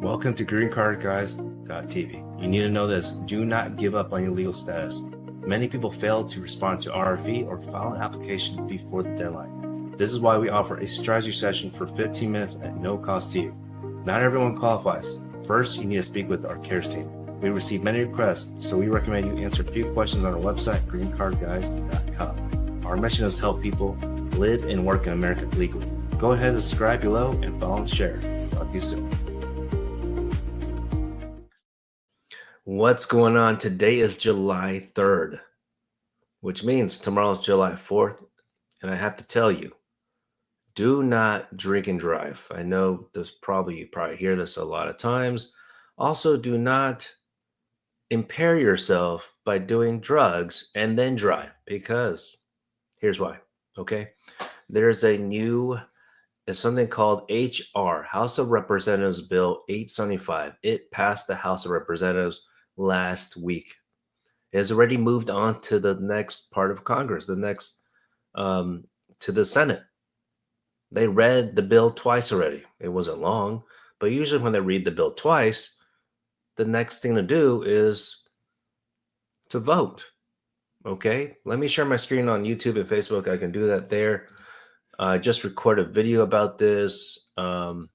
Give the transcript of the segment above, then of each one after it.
Welcome to greencardguys.tv. You need to know this. Do not give up on your legal status. Many people fail to respond to RFE or file an application before the deadline. This is why we offer a strategy session for 15 minutes at no cost to you. Not everyone qualifies. First, you need to speak with our CARES team. We receive many requests, so we recommend you answer a few questions on our website, greencardguys.com. Our mission is to help people live and work in America legally. Go ahead and subscribe below and follow and share. Talk to you soon. What's going on? Today is July 3rd, which means tomorrow's July 4th. And I have to tell you, do not drink and drive. I know you probably hear this a lot of times. Also, do not impair yourself by doing drugs and then drive, because here's why. Okay. There's something called HR, House of Representatives Bill 875. It passed the House of Representatives last week. It has already moved on to the next part of Congress, to the Senate. They read the bill twice already. It wasn't long, but usually when they read the bill twice, the next thing to do is to vote. Okay, let me share my screen on YouTube and Facebook. I can do that there. I just recorded a video about this, a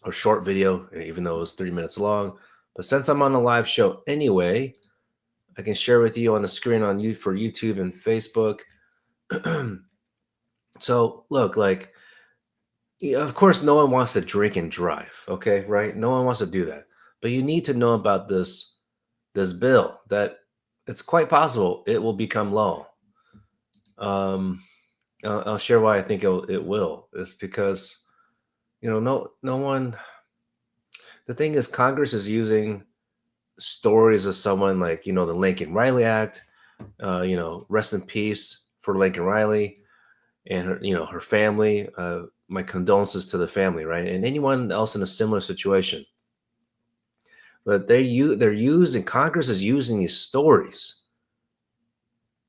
short video, even though it was 3 minutes long. But since I'm on a live show anyway, I can share with you on the screen for YouTube and Facebook. So look, of course, no one wants to drink and drive. Okay, right? No one wants to do that. But you need to know about this bill, that it's quite possible it will become law. I'll share why I think it will. It's because, no one. The thing is, Congress is using stories of someone like, the Lincoln Riley Act, rest in peace for Lincoln Riley and her family. My condolences to the family, right? And anyone else in a similar situation. But Congress is using these stories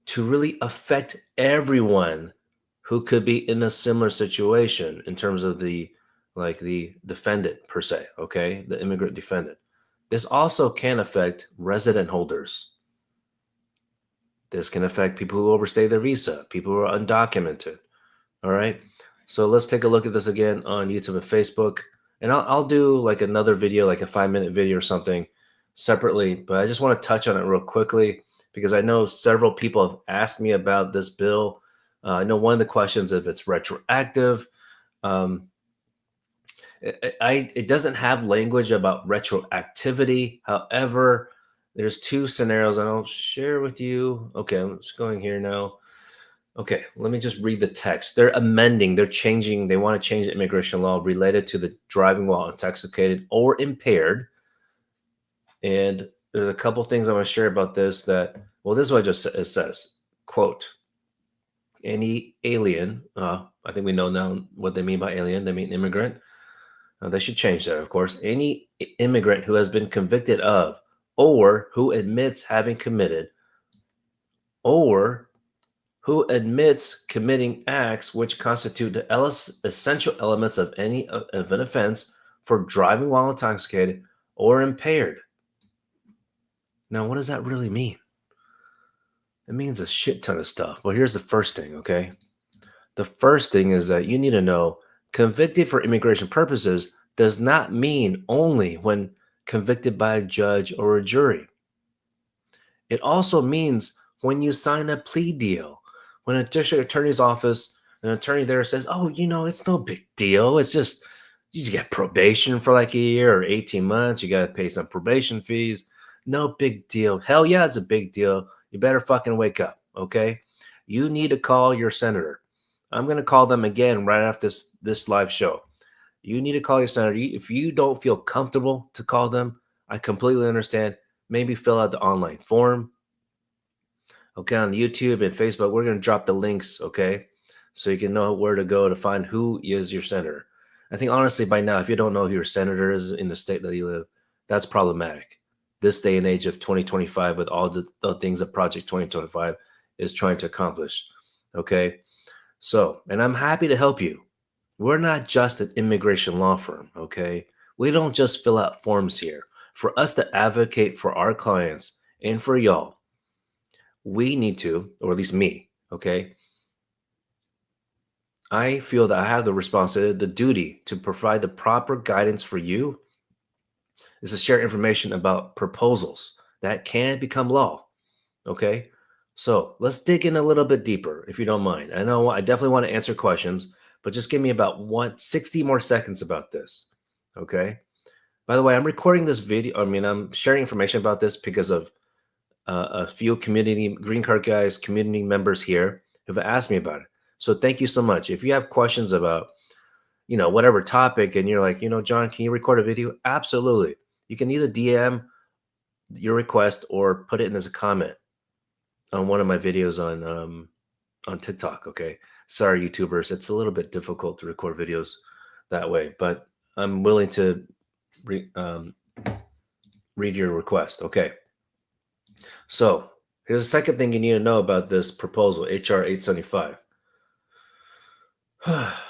to really affect everyone who could be in a similar situation in terms of the defendant per se, okay? The immigrant defendant. This also can affect resident holders. This can affect people who overstay their visa, people who are undocumented, all right? So let's take a look at this again on YouTube and Facebook. And I'll do another video, a 5-minute video or something separately, but I just want to touch on it real quickly because I know several people have asked me about this bill. I know one of the questions if it's retroactive. It doesn't have language about retroactivity. However, there's two scenarios and I'll share with you. Okay, I'm just going here now. Okay, let me just read the text. They're amending, they want to change the immigration law related to the driving while intoxicated or impaired. And there's a couple things I want to share about this this is what it says, quote, any alien, I think we know now what they mean by alien, they mean immigrant. They should change that, of course. Any immigrant who has been convicted of or who admits having committed or who admits committing acts which constitute the essential elements of an offense for driving while intoxicated or impaired. Now, what does that really mean? It means a shit ton of stuff. Well, here's the first thing, okay? The first thing is that you need to know convicted for immigration purposes does not mean only when convicted by a judge or a jury. It also means when you sign a plea deal, when a district attorney's office, an attorney there says, oh, it's no big deal. It's just, you just get probation for a year or 18 months. You got to pay some probation fees. No big deal. Hell yeah, it's a big deal. You better fucking wake up, okay? You need to call your senator. I'm going to call them again right after this live show. You need to call your senator. If you don't feel comfortable to call them, I completely understand. Maybe fill out the online form. Okay, on YouTube and Facebook, we're going to drop the links, okay? So you can know where to go to find who is your senator. I think, honestly, by now, if you don't know who your senator is in the state that you live, that's problematic. This day and age of 2025 with all the things that Project 2025 is trying to accomplish, okay? So, and I'm happy to help you. We're not just an immigration law firm, okay? We don't just fill out forms here. For us to advocate for our clients and for y'all, we need to, or at least me, okay? I feel that I have the responsibility, the duty to provide the proper guidance for you is to share information about proposals that can become law. Okay. So let's dig in a little bit deeper, if you don't mind. I know I definitely want to answer questions, but just give me about 60 more seconds about this. Okay. By the way, I'm recording this video. I mean, I'm sharing information about this because of a few community green card guys, community members here who've asked me about it. So thank you so much. If you have questions about, whatever topic and you're like, John, can you record a video? Absolutely. You can either DM your request or put it in as a comment on one of my videos on TikTok. Okay. Sorry, YouTubers. It's a little bit difficult to record videos that way, but I'm willing to read your request. Okay. So here's the second thing you need to know about this proposal, HR 875.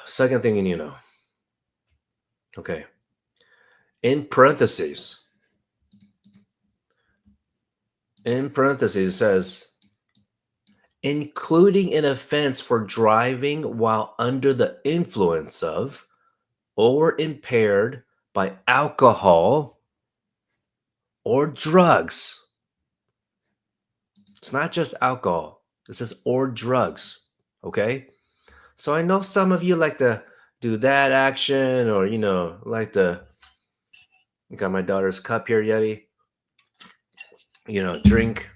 Second thing you need to know. Okay. In parentheses, it says, including an offense for driving while under the influence of or impaired by alcohol or drugs. It's not just alcohol. It says or drugs. Okay. So I know some of you like to do that action or, like to, I got my daughter's cup here, Yeti, drink,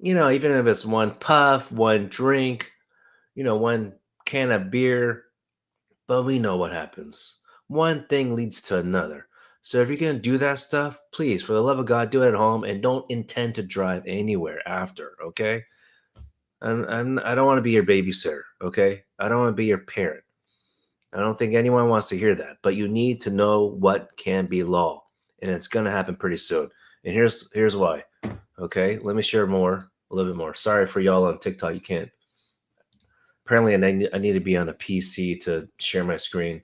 even if it's one puff, one drink, one can of beer, but we know what happens. One thing leads to another. So if you're going to do that stuff, please, for the love of God, do it at home and don't intend to drive anywhere after, okay? I don't want to be your babysitter, okay? I don't want to be your parent. I don't think anyone wants to hear that, but you need to know what can be law, and it's going to happen pretty soon. And here's why, okay? Let me share a little bit more. Sorry for y'all on TikTok. You can't. Apparently, I need to be on a PC to share my screen,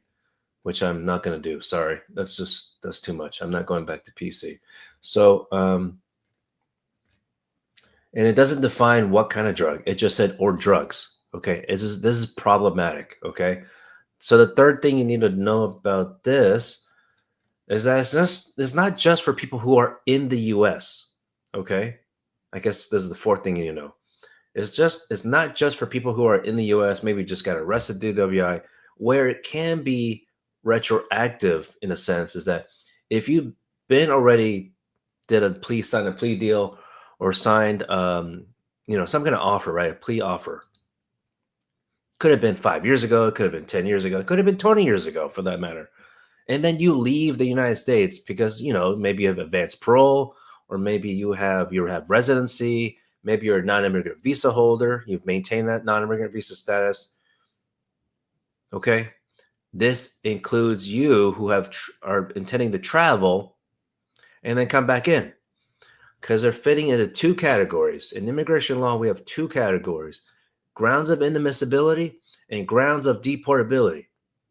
which I'm not going to do. Sorry. That's too much. I'm not going back to PC. So, and it doesn't define what kind of drug. It just said or drugs. Okay. This is problematic. Okay. So the third thing you need to know about this is that it's not just for people who are in the US. Okay. I guess this is the fourth thing you need to know. It's not just for people who are in the US, maybe just got arrested DWI, where it can be retroactive in a sense is that if you've been already signed a plea deal or signed some kind of offer, right? A plea offer. Could have been 5 years ago, it could have been 10 years ago, it could have been 20 years ago for that matter. And then you leave the United States because maybe you have advanced parole, or maybe you have residency, maybe you're a non-immigrant visa holder, you've maintained that non-immigrant visa status. Okay. This includes you who are intending to travel and then come back in, because they're fitting into two categories. In immigration law, we have two categories: grounds of inadmissibility and grounds of deportability.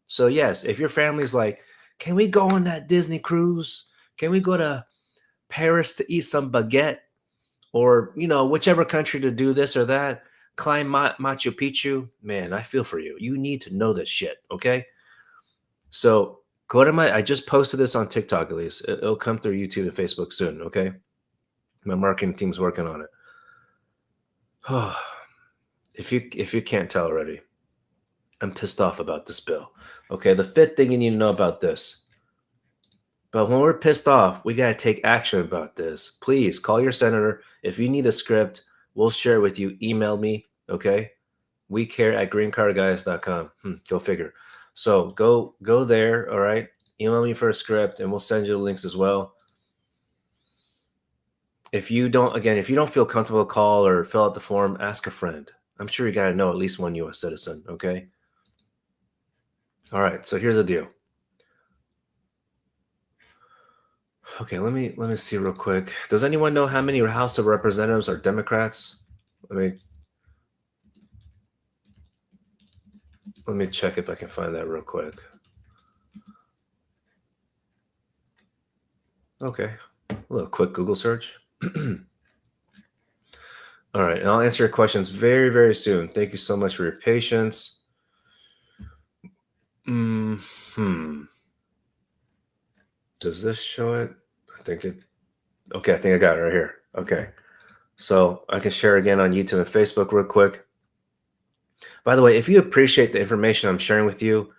So yes, if your family's like, can we go on that Disney cruise? Can we go to Paris to eat some baguette? Or, whichever country to do this or that, climb Machu Picchu, man, I feel for you. You need to know this shit, okay? So go to I just posted this on TikTok at least. It'll come through YouTube and Facebook soon, okay? My marketing team's working on it. If you can't tell already, I'm pissed off about this bill. Okay, the fifth thing you need to know about this. But when we're pissed off, we got to take action about this. Please call your senator. If you need a script, we'll share it with you. Email me, okay? WeCare@greencardguys.com. Go figure. So go there, all right? Email me for a script, and we'll send you the links as well. If you don't feel comfortable to call or fill out the form, ask a friend. I'm sure you got to know at least one U.S. citizen, okay? All right, so here's the deal. Okay, let me see real quick. Does anyone know how many House of Representatives are Democrats? Let me check if I can find that real quick. Okay. A little quick Google search. All right. And I'll answer your questions very, very soon. Thank you so much for your patience. Does this show it? I think it. Okay. I think I got it right here. Okay. So I can share again on YouTube and Facebook real quick. By the way, if you appreciate the information I'm sharing with you,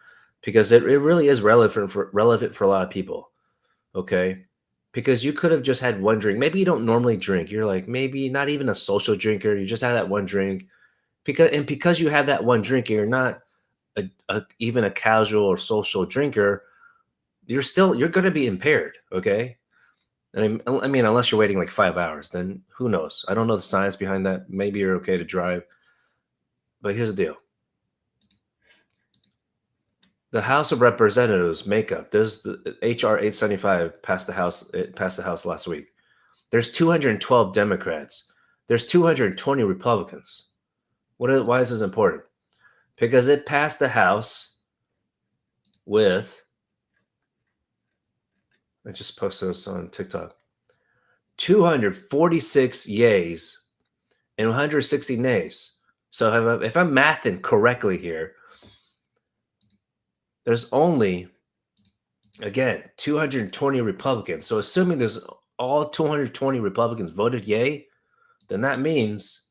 because it really is relevant for a lot of people, okay? Because you could have just had one drink. Maybe you don't normally drink. You're like maybe not even a social drinker. You just had that one drink. Because you have that one drink, and you're not even a casual or social drinker. You're going to be impaired, okay? I mean, unless you're waiting like 5 hours, then who knows? I don't know the science behind that. Maybe you're okay to drive, but here's the deal: the House of Representatives makeup. There's the HR 875 passed the House. It passed the House last week. There's 212 Democrats. There's 220 Republicans. Why is this important? Because it passed the House with. I just posted this on TikTok. 246 yays and 160 nays. So if I'm mathing correctly here, there's only, again, 220 Republicans. So assuming there's all 220 Republicans voted yay, then that means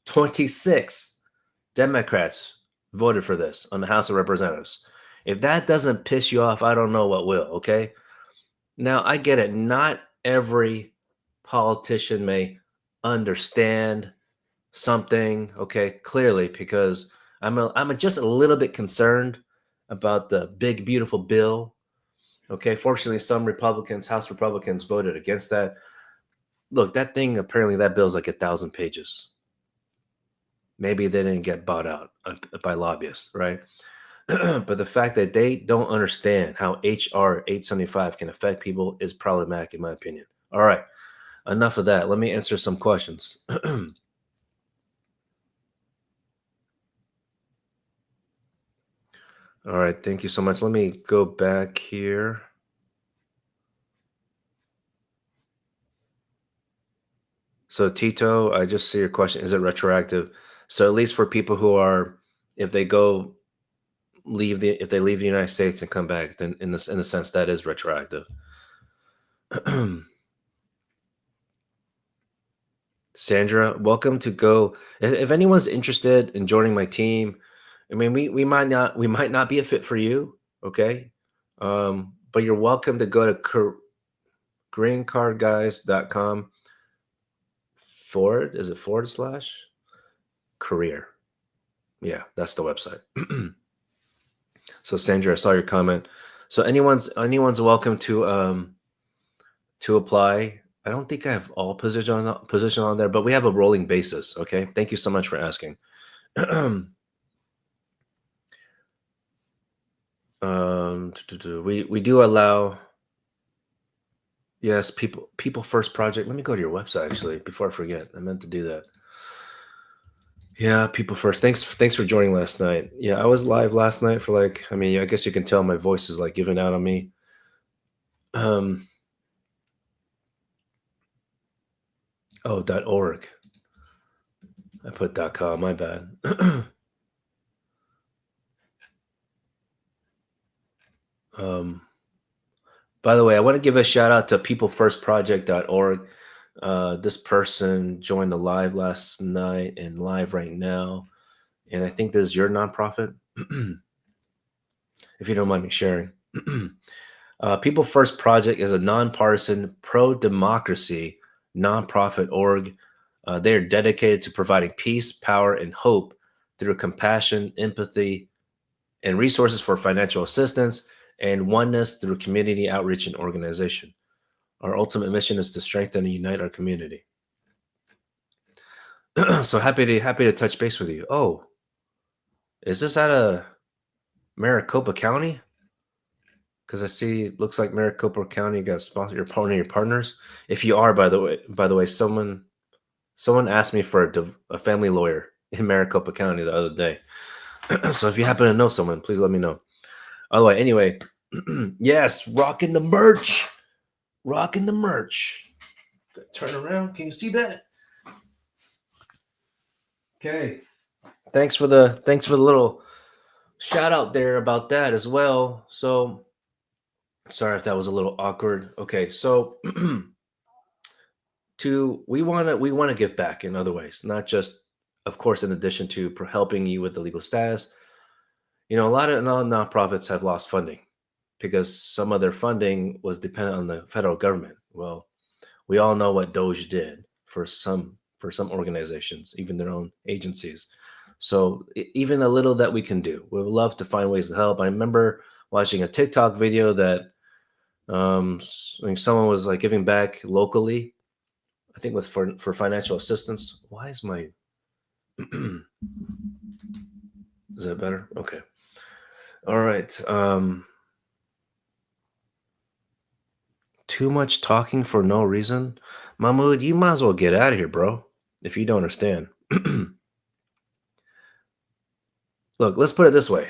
26 Democrats voted for this on the House of Representatives. If that doesn't piss you off, I don't know what will, okay? Now, I get it. Not every politician may understand something, okay, clearly, because I'm just a little bit concerned about the big, beautiful bill. Okay, fortunately, some House Republicans voted against that. Look, that thing, apparently that bill's like 1,000 pages. Maybe they didn't get bought out by lobbyists, right? But the fact that they don't understand how HR 875 can affect people is problematic, in my opinion. All right, enough of that. Let me answer some questions. All right, thank you so much. Let me go back here. So Tito, I just see your question. Is it retroactive? So at least for people who are, if they leave the United States and come back, then in a sense that is retroactive. Sandra, welcome to Go. If anyone's interested in joining my team, I mean, we might not be a fit for you, okay? But you're welcome to go to greencardguys.com /career. Yeah, that's the website. So Sandra, I saw your comment. So anyone's welcome to apply. I don't think I have all positions on there, but we have a rolling basis. Okay, thank you so much for asking. We do allow. Yes, people first project. Let me go to your website actually before I forget. I meant to do that. Yeah, people first. Thanks for joining last night. Yeah, I was live last night for like. I mean, I guess you can tell my voice is like giving out on me. .org. I put .com. My bad. By the way, I want to give a shout out to peoplefirstproject.org. This person joined the live last night and live right now. And I think this is your nonprofit. If you don't mind me sharing. People First Project is a nonpartisan, pro-democracy nonprofit org. They are dedicated to providing peace, power, and hope through compassion, empathy, and resources for financial assistance, and oneness through community outreach and organization. Our ultimate mission is to strengthen and unite our community. So happy to touch base with you. Oh, is this out of Maricopa County? Because I see it looks like Maricopa County got sponsored. You're one of your partners. If you are, by the way, someone asked me for a family lawyer in Maricopa County the other day. So if you happen to know someone, please let me know. By the way, anyway, yes, rocking the merch. rocking the merch. Turn around. Can you see that? Okay. Thanks for the little shout out there about that as well. So sorry if that was a little awkward. Okay, so we want to give back in other ways, not just, of course, in addition to helping you with the legal status. A lot of nonprofits have lost funding because some of their funding was dependent on the federal government. Well, we all know what Doge did for some organizations, even their own agencies. So even a little that we can do, we would love to find ways to help. I remember watching a TikTok video that someone was like giving back locally, I think for financial assistance. Why is my is that better? Okay. All right. Too much talking for no reason. Mahmoud, you might as well get out of here, bro, if you don't understand. Look, let's put it this way.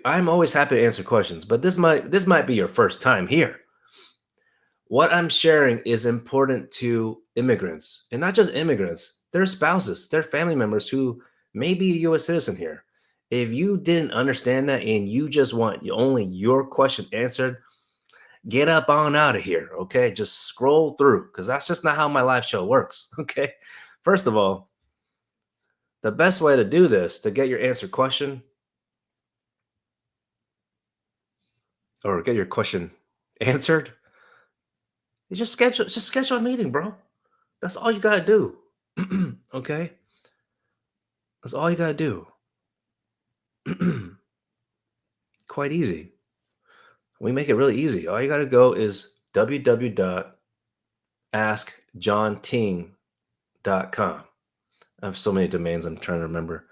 I'm always happy to answer questions, but this might be your first time here. What I'm sharing is important to immigrants, and not just immigrants, their spouses, their family members who may be a U.S. citizen here. If you didn't understand that and you just want only your question answered, get up on out of here, okay? Just scroll through, because that's just not how my live show works, okay? First of all, the best way to do this, to get your answer question, or get your question answered, is just schedule a meeting, bro. That's all you gotta do. Okay? That's all you gotta do. Quite easy. We make it really easy. All you gotta go is www.askjohnting.com. I have so many domains I'm trying to remember.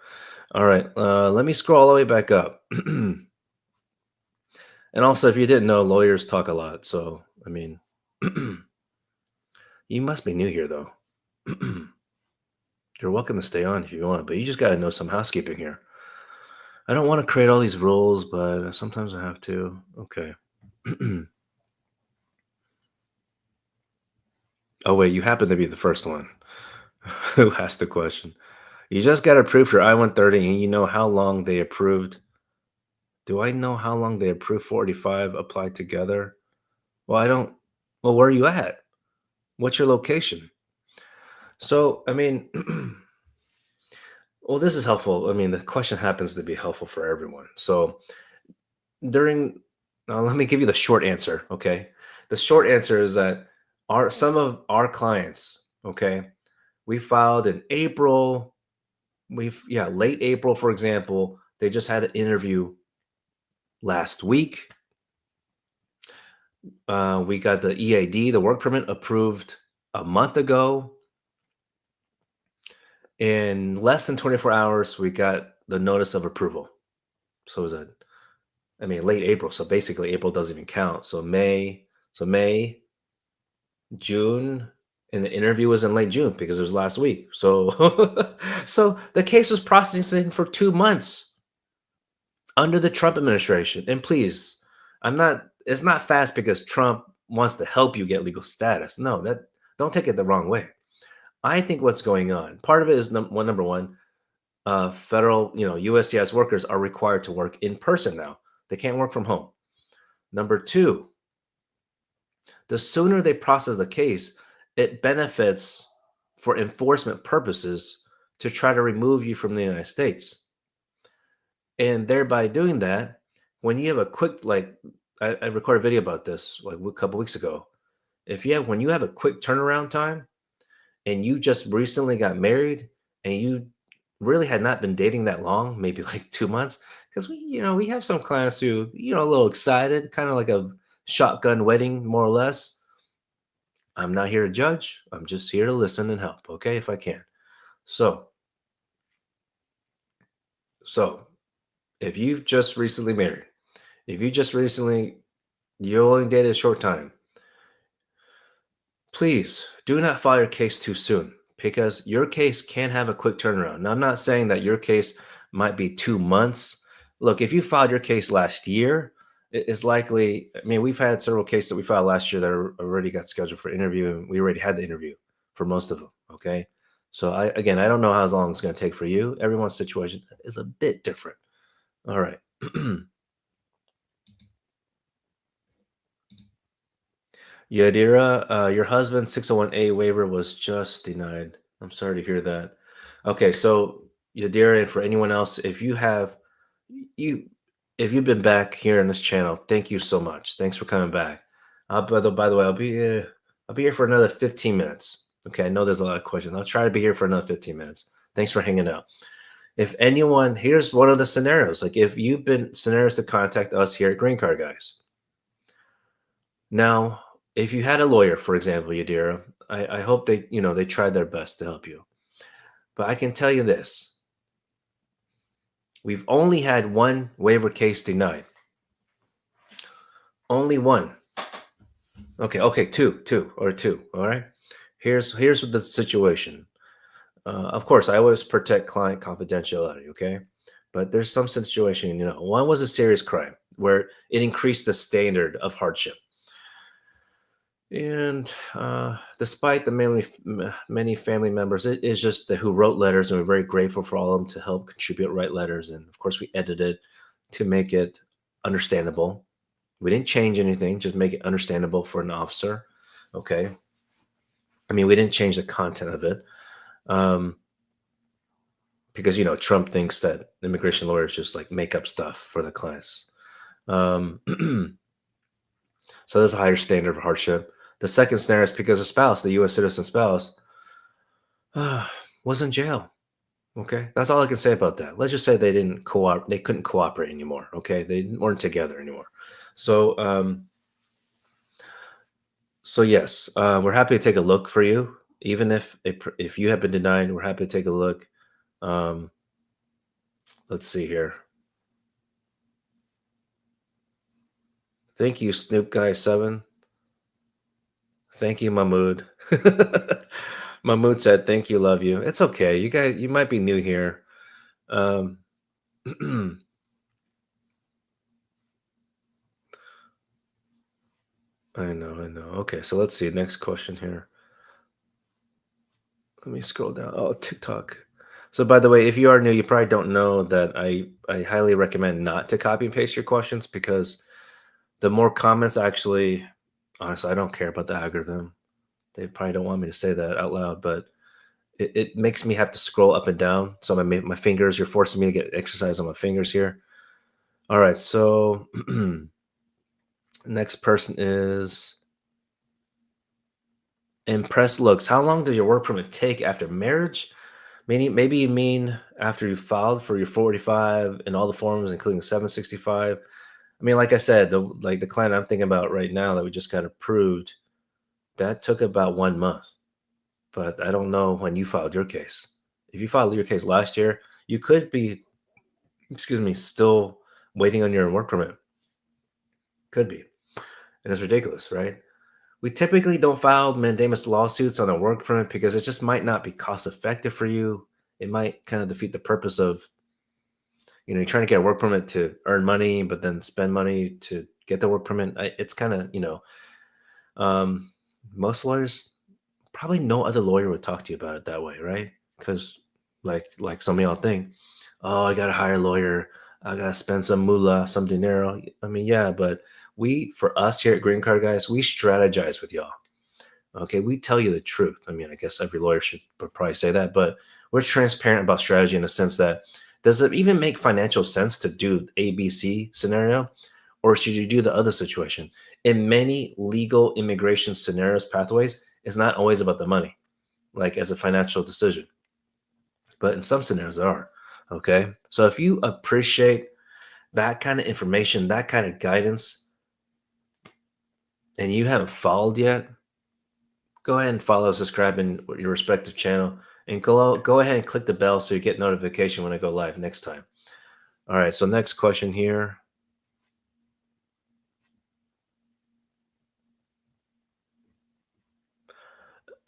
All right, let me scroll all the way back up. And also, if you didn't know, lawyers talk a lot. So, I mean, you must be new here, though. You're welcome to stay on if you want, but you just got to know some housekeeping here. I don't want to create all these rules, but sometimes I have to. Okay. Oh, wait, you happen to be the first one who asked the question. You just got approved your I-130 and you know how long they approved. Do I know how long they approved 485 applied together? Well, I don't. Well, where are you at? What's your location? So, I mean, well, this is helpful. I mean, the question happens to be helpful for everyone. So, let me give you the short answer. Okay. The short answer is that some of our clients, okay, we filed in April. Late April, for example, they just had an interview last week. We got the EAD, the work permit, approved a month ago. In less than 24 hours, we got the notice of approval. So was late April. So basically, April doesn't even count. So May, June, and the interview was in late June because it was last week. So, so the case was processing for 2 months under the Trump administration. And please, it's not fast because Trump wants to help you get legal status. No, don't take it the wrong way. I think what's going on, part of it is number one, federal, USCIS workers are required to work in person now. They can't work from home. Number two, the sooner they process the case, it benefits for enforcement purposes to try to remove you from the United States. And thereby doing that, when you have a quick, I recorded a video about this like a couple weeks ago. When you have a quick turnaround time and you just recently got married and you really had not been dating that long, maybe like 2 months, because we have some clients who, a little excited, kind of like a shotgun wedding, more or less. I'm not here to judge. I'm just here to listen and help, okay, if I can. So if you've just recently married, you only dated a short time, please do not file your case too soon because your case can have a quick turnaround. Now, I'm not saying that your case might be 2 months. Look, if you filed your case last year, it's likely. I mean, we've had several cases that we filed last year that already got scheduled for interview, and we already had the interview for most of them. Okay, so I don't know how long it's going to take for you. Everyone's situation is a bit different. All right. Yadira, your husband's 601A waiver was just denied. I'm sorry to hear that. Okay, so Yadira, and for anyone else, you if you've been back here on this channel, thank you so much. Thanks for coming back. By the way, I'll be here for another 15 minutes. Okay, I know there's a lot of questions. I'll try to be here for another 15 minutes. Thanks for hanging out. If anyone, here's one of the scenarios. Like if you've been scenarios to contact us here at Green Card Guys. Now, if you had a lawyer, for example, Yadira, I hope they tried their best to help you. But I can tell you this: we've only had one waiver case denied. Only one. Okay, two. All right. Here's the situation. Of course, I always protect client confidentiality. Okay, but there's some situation. One was a serious crime where it increased the standard of hardship. And despite the many family members, it is just who wrote letters, and we're very grateful for all of them to help contribute, write letters, and of course we edited to make it understandable. We didn't change anything, just make it understandable for an officer. Okay, I mean we didn't change the content of it, um, because Trump thinks that immigration lawyers just like make up stuff for the class. Um, so there's a higher standard of hardship. The second scenario is because a spouse, the U.S. citizen spouse, was in jail. Okay, that's all I can say about that. Let's just say they didn't cooperate. They couldn't cooperate anymore. Okay, they weren't together anymore. So, yes, we're happy to take a look for you. Even if you have been denied, we're happy to take a look. Um, let's see here. Thank you, Snoop Guy 7. Thank you, Mahmood. Mahmood said, "Thank you, love you." It's okay. You guys, you might be new here. Um, I know. Okay, so let's see. Next question here. Let me scroll down. Oh, TikTok. So, by the way, if you are new, you probably don't know that I highly recommend not to copy and paste your questions because the more comments, actually, honestly, I don't care about the algorithm. They probably don't want me to say that out loud, but it makes me have to scroll up and down. So my fingers, you're forcing me to get exercise on my fingers here. All right, so next person is impressed looks. How long does your work permit take after marriage? Meaning, maybe you mean after you filed for your 45 and all the forms, including 765. I mean, like I said, the client I'm thinking about right now that we just got approved, that took about 1 month. But I don't know when you filed your case. If you filed your case last year, you could be, excuse me, still waiting on your work permit. Could be. And it's ridiculous, right? We typically don't file mandamus lawsuits on a work permit because it just might not be cost effective for you. It might kind of defeat the purpose of, you're trying to get a work permit to earn money, but then spend money to get the work permit. It's kind of, um, most lawyers, probably no other lawyer would talk to you about it that way, right? Because like some of y'all think, oh, I gotta hire a lawyer, I gotta spend some moolah, some dinero. I mean, yeah, but for us here at Green Card Guys, we strategize with y'all. Okay, we tell you the truth. I mean, I guess every lawyer should probably say that, but we're transparent about strategy in the sense that, does it even make financial sense to do ABC scenario, or should you do the other situation? In many legal immigration scenarios, pathways, it's not always about the money, like as a financial decision, but in some scenarios there are. Okay, so if you appreciate that kind of information, that kind of guidance, and you haven't followed yet, go ahead and follow, subscribe in your respective channel, and go ahead and click the bell so you get notification when I go live next time. All right, so next question here.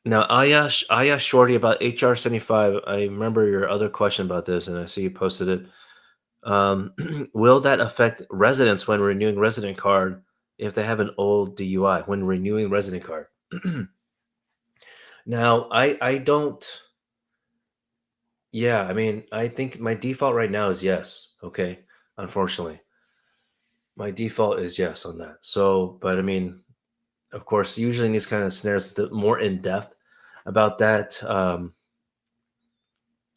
Now, Aya Shorty, about HR 75. I remember your other question about this, and I see you posted it. Will that affect residents when renewing resident card if they have an old DUI when renewing resident card? Now, I don't. Yeah, I mean, I think my default right now is yes. Okay, unfortunately, my default is yes on that. So, but I mean, of course, usually in these kind of scenarios, the more in depth about that.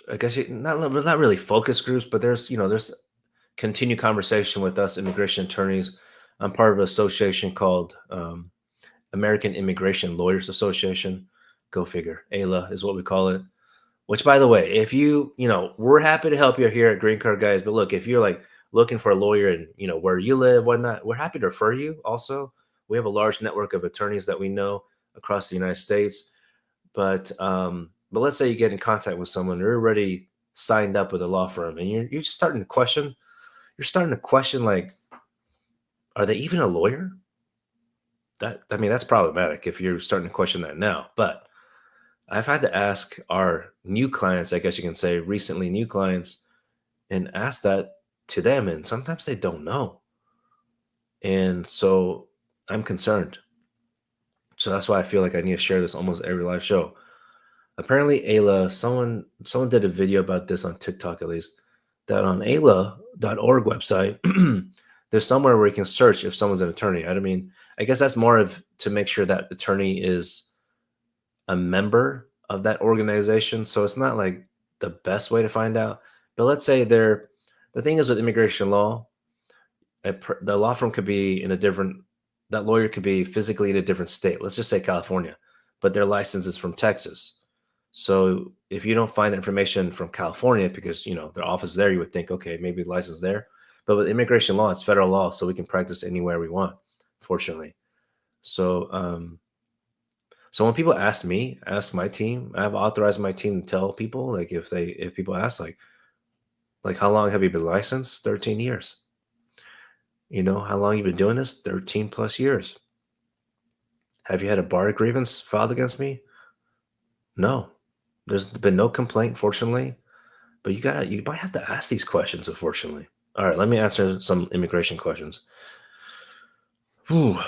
I guess not really focus groups, but there's continued conversation with us immigration attorneys. I'm part of an association called American Immigration Lawyers Association. Go figure. ALA is what we call it. Which, by the way, if we're happy to help you here at Green Card Guys. But look, if you're like looking for a lawyer and where you live, whatnot, we're happy to refer you. Also, we have a large network of attorneys that we know across the United States. But let's say you get in contact with someone, you're already signed up with a law firm, and you're starting to question. You're starting to question, like, are they even a lawyer? That's problematic if you're starting to question that now. But I've had to ask our new clients, I guess you can say, recently new clients, and ask that to them, and sometimes they don't know, and so I'm concerned. So that's why I feel like I need to share this almost every live show. Apparently, Ayla, someone did a video about this on TikTok at least, that on ayla.org website, there's somewhere where you can search if someone's an attorney. I mean, I guess that's more of to make sure that attorney is a member of that organization. So it's not like the best way to find out. But let's say the thing is with immigration law, the law firm could be in a different, that lawyer could be physically in a different state. Let's just say California, but their license is from Texas. So if you don't find information from California because their office is there, you would think, okay, maybe license there. But with immigration law, it's federal law, so we can practice anywhere we want, fortunately. So so when people ask my team, I've authorized my team to tell people, like, if people ask, like how long have you been licensed? 13 years. How long you been doing this? 13 plus years. Have you had a bar grievance filed against me? No. There's been no complaint, fortunately. But you might have to ask these questions, unfortunately. All right, let me answer some immigration questions. Whew.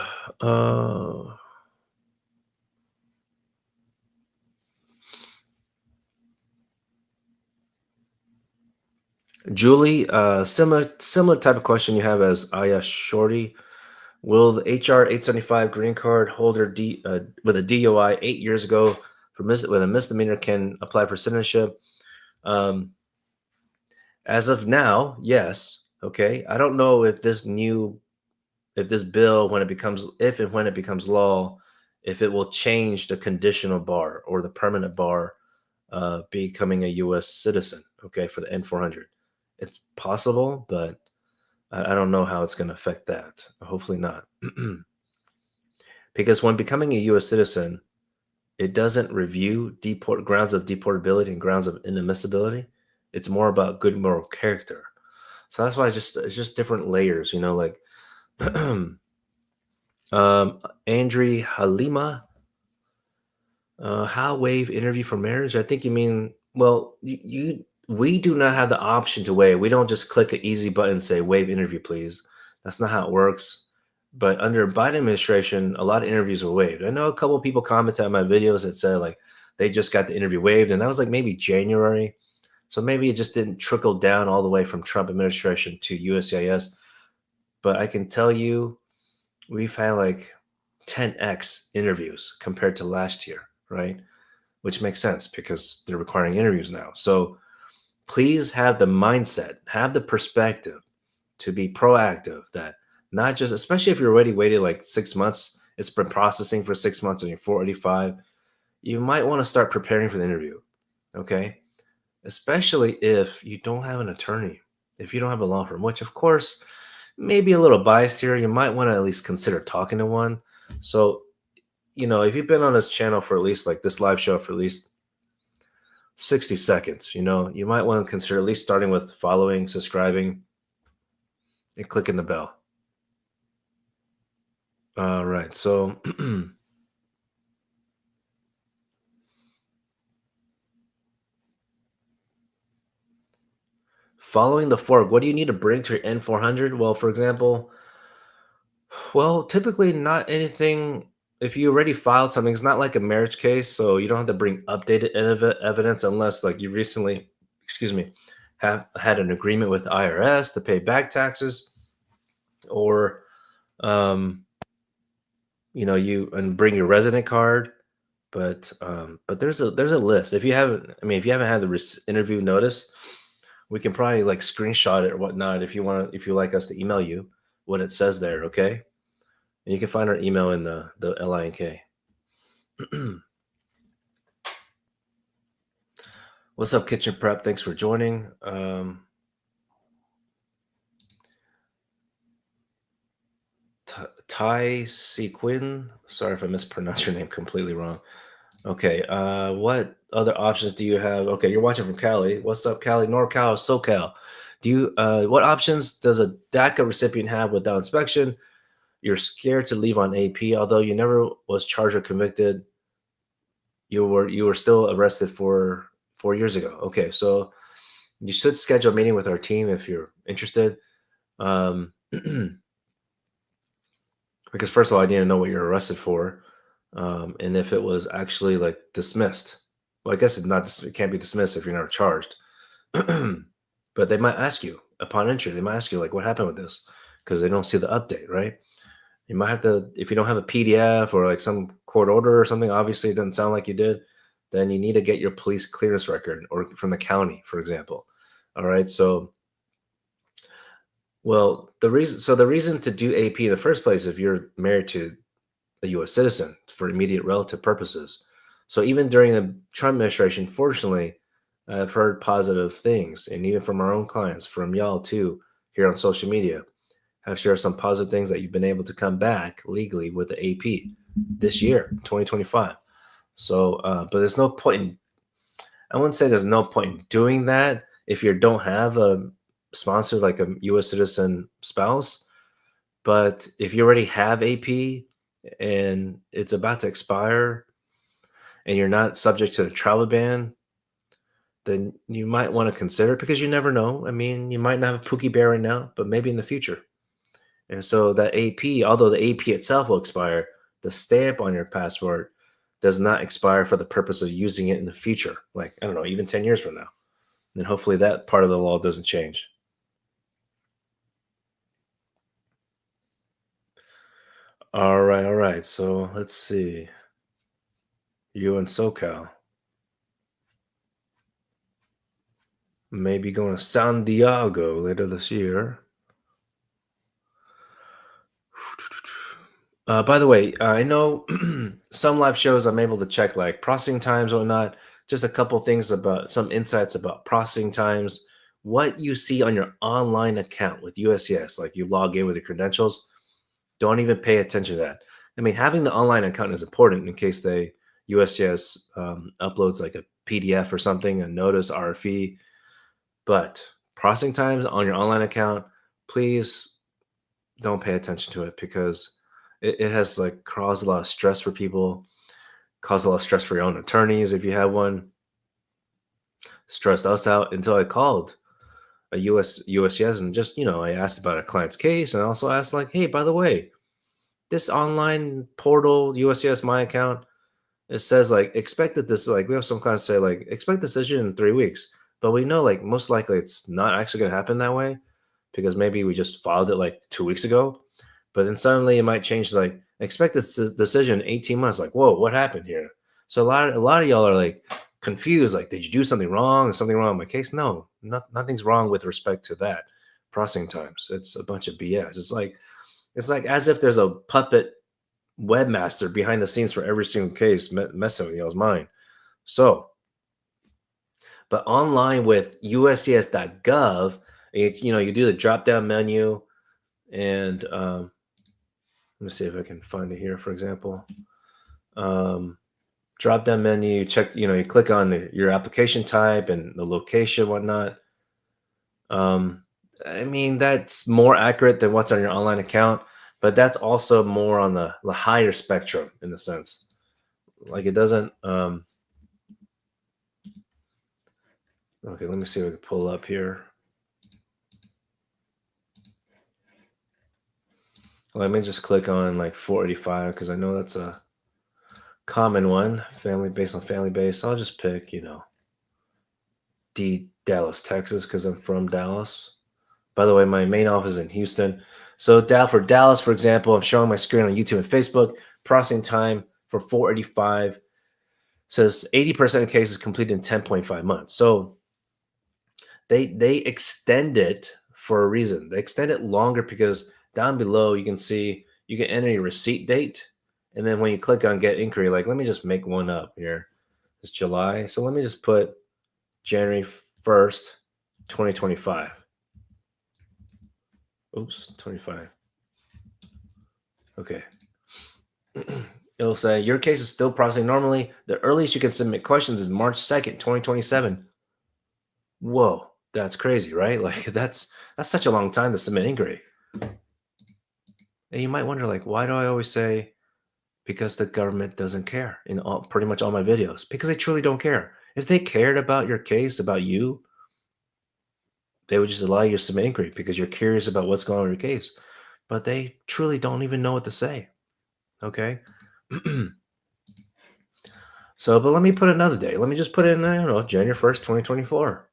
Julie, similar type of question you have as Aya Shorty. Will the HR 875 green card holder with a DUI 8 years ago with a misdemeanor can apply for citizenship? As of now, yes. Okay. I don't know if this bill, if and when it becomes law, if it will change the conditional bar or the permanent bar becoming a U.S. citizen. Okay, for the N400, it's possible, but I don't know how it's going to affect that. Hopefully not. Because when becoming a U.S. citizen, it doesn't review grounds of deportability and grounds of inadmissibility. It's more about good moral character. So that's why it's just different layers, like Andri Halima, how waive interview for marriage? I think you mean, well, we do not have the option to waive. We don't just click an easy button and say waive interview, please. That's not how it works. But under Biden administration, a lot of interviews were waived. I know a couple of people commented on my videos that said like they just got the interview waived, and that was like maybe January. So maybe it just didn't trickle down all the way from Trump administration to USCIS. But I can tell you, we've had like 10x interviews compared to last year, right? Which makes sense because they're requiring interviews now. So please have the mindset, have the perspective to be proactive, that not just, especially if you're already waited like 6 months, it's been processing for 6 months and you're 485, you might want to start preparing for the interview. Okay. Especially if you don't have an attorney, if you don't have a law firm, which of course, maybe a little biased here, you might want to at least consider talking to one. So, if you've been on this channel for at least like this live show for at least 60 seconds, you might want to consider at least starting with following, subscribing, and clicking the bell. All right. So, Following the fork, what do you need to bring to your N400? Well, for example, well, typically not anything. If you already filed something, it's not like a marriage case, so you don't have to bring updated evidence unless, like, you recently, excuse me, have had an agreement with the IRS to pay back taxes, or um, you and bring your resident card. But there's a list. If you haven't, I mean, if you haven't had the interview notice, we can probably like screenshot it or whatnot if you want to, if you like us to email you what it says there, okay? And you can find our email in the LINK. What's up, Kitchen Prep? Thanks for joining. Tai Sequin. Sorry if I mispronounced your name completely wrong. Okay. What other options do you have? Okay, you're watching from Cali. What's up, Cali? NorCal, SoCal. Do you what options does a DACA recipient have without inspection? You're scared to leave on AP, although you never was charged or convicted. You were still arrested for 4 years ago. Okay, so you should schedule a meeting with our team if you're interested. Because first of all, I need to know what you're arrested for, and if it was actually like dismissed. Well, I guess it's not. It can't be dismissed if you're never charged. But they might ask you upon entry. They might ask you like, "What happened with this?" Because they don't see the update, right? You might have to, if you don't have a PDF or like some court order or something. Obviously, it doesn't sound like you did. Then you need to get your police clearance record or from the county, for example. All right, so well, the reason to do AP in the first place, if you're married to a U.S. citizen for immediate relative purposes. So even during the Trump administration, fortunately, I've heard positive things, and even from our own clients, from y'all too, here on social media, have shared some positive things that you've been able to come back legally with the AP this year, 2025. So, but there's no point in, I wouldn't say there's no point in doing that if you don't have a sponsor like a U.S. citizen spouse. But if you already have AP and it's about to expire and you're not subject to the travel ban, then you might want to consider it because you never know. I mean, you might not have a Pookie Bear right now, but maybe in the future. And so that AP, although the AP itself will expire, the stamp on your passport does not expire for the purpose of using it in the future. Like, I don't know, even 10 years from now. And hopefully that part of the law doesn't change. All right, all right. So let's see. You in SoCal. Maybe going to San Diego later this year. By the way, I know some live shows I'm able to check like processing times or whatnot. Just a couple things about some insights about processing times. What you see on your online account with USCIS, like you log in with your credentials, don't even pay attention to that. I mean, having the online account is important in case they USCIS uploads like a PDF or something, a notice, RFE. But processing times on your online account, please don't pay attention to it because it has like caused a lot of stress for people, caused a lot of stress for your own attorneys if you have one, stressed us out until I called a USCIS and just, I asked about a client's case and I also asked like, hey, by the way, this online portal, USCIS My Account, it says like expected this, like we have some kind of say like expect decision in 3 weeks. But we know like most likely it's not actually gonna happen that way because maybe we just filed it like 2 weeks ago. But then suddenly it might change like expect this decision in 18 months. Like, whoa, what happened here? So a lot of y'all are like confused, like, did you do something wrong? Something wrong with my case? No, nothing's wrong with respect to that processing times. It's a bunch of BS. It's like as if there's a puppet webmaster behind the scenes for every single case messing with y'all's mind. So, but online with uscis.gov, you do the drop down menu and let me see if I can find it here, for example. Drop down menu, check, you click on your application type and the location, whatnot. I mean, that's more accurate than what's on your online account, but that's also more on the higher spectrum in the sense. Like it doesn't. Okay, let me see if I can pull up here. Let me just click on like 485 because I know that's a common one. Family based on family based. I'll just pick, Dallas, Texas, because I'm from Dallas. By the way, my main office is in Houston. So for Dallas, for example, I'm showing my screen on YouTube and Facebook. Processing time for 485 says 80% of cases completed in 10.5 months. So they extend it for a reason. They extend it longer because down below you can see you can enter your receipt date, and then when you click on get inquiry, like let me just make one up here. It's July, so let me just put January 1st, 2025. Oops, 25. Okay. It'll say your case is still processing normally. The earliest you can submit questions is March 2nd, 2027. Whoa, that's crazy, right? Like that's such a long time to submit inquiry. And you might wonder, like, why do I always say because the government doesn't care in pretty much all my videos? Because they truly don't care. If they cared about your case, about you, they would just allow you to submit inquiry because you're curious about what's going on with your case. But they truly don't even know what to say. Okay. So, but let me put another day. Let me just put in, January 1st, 2024.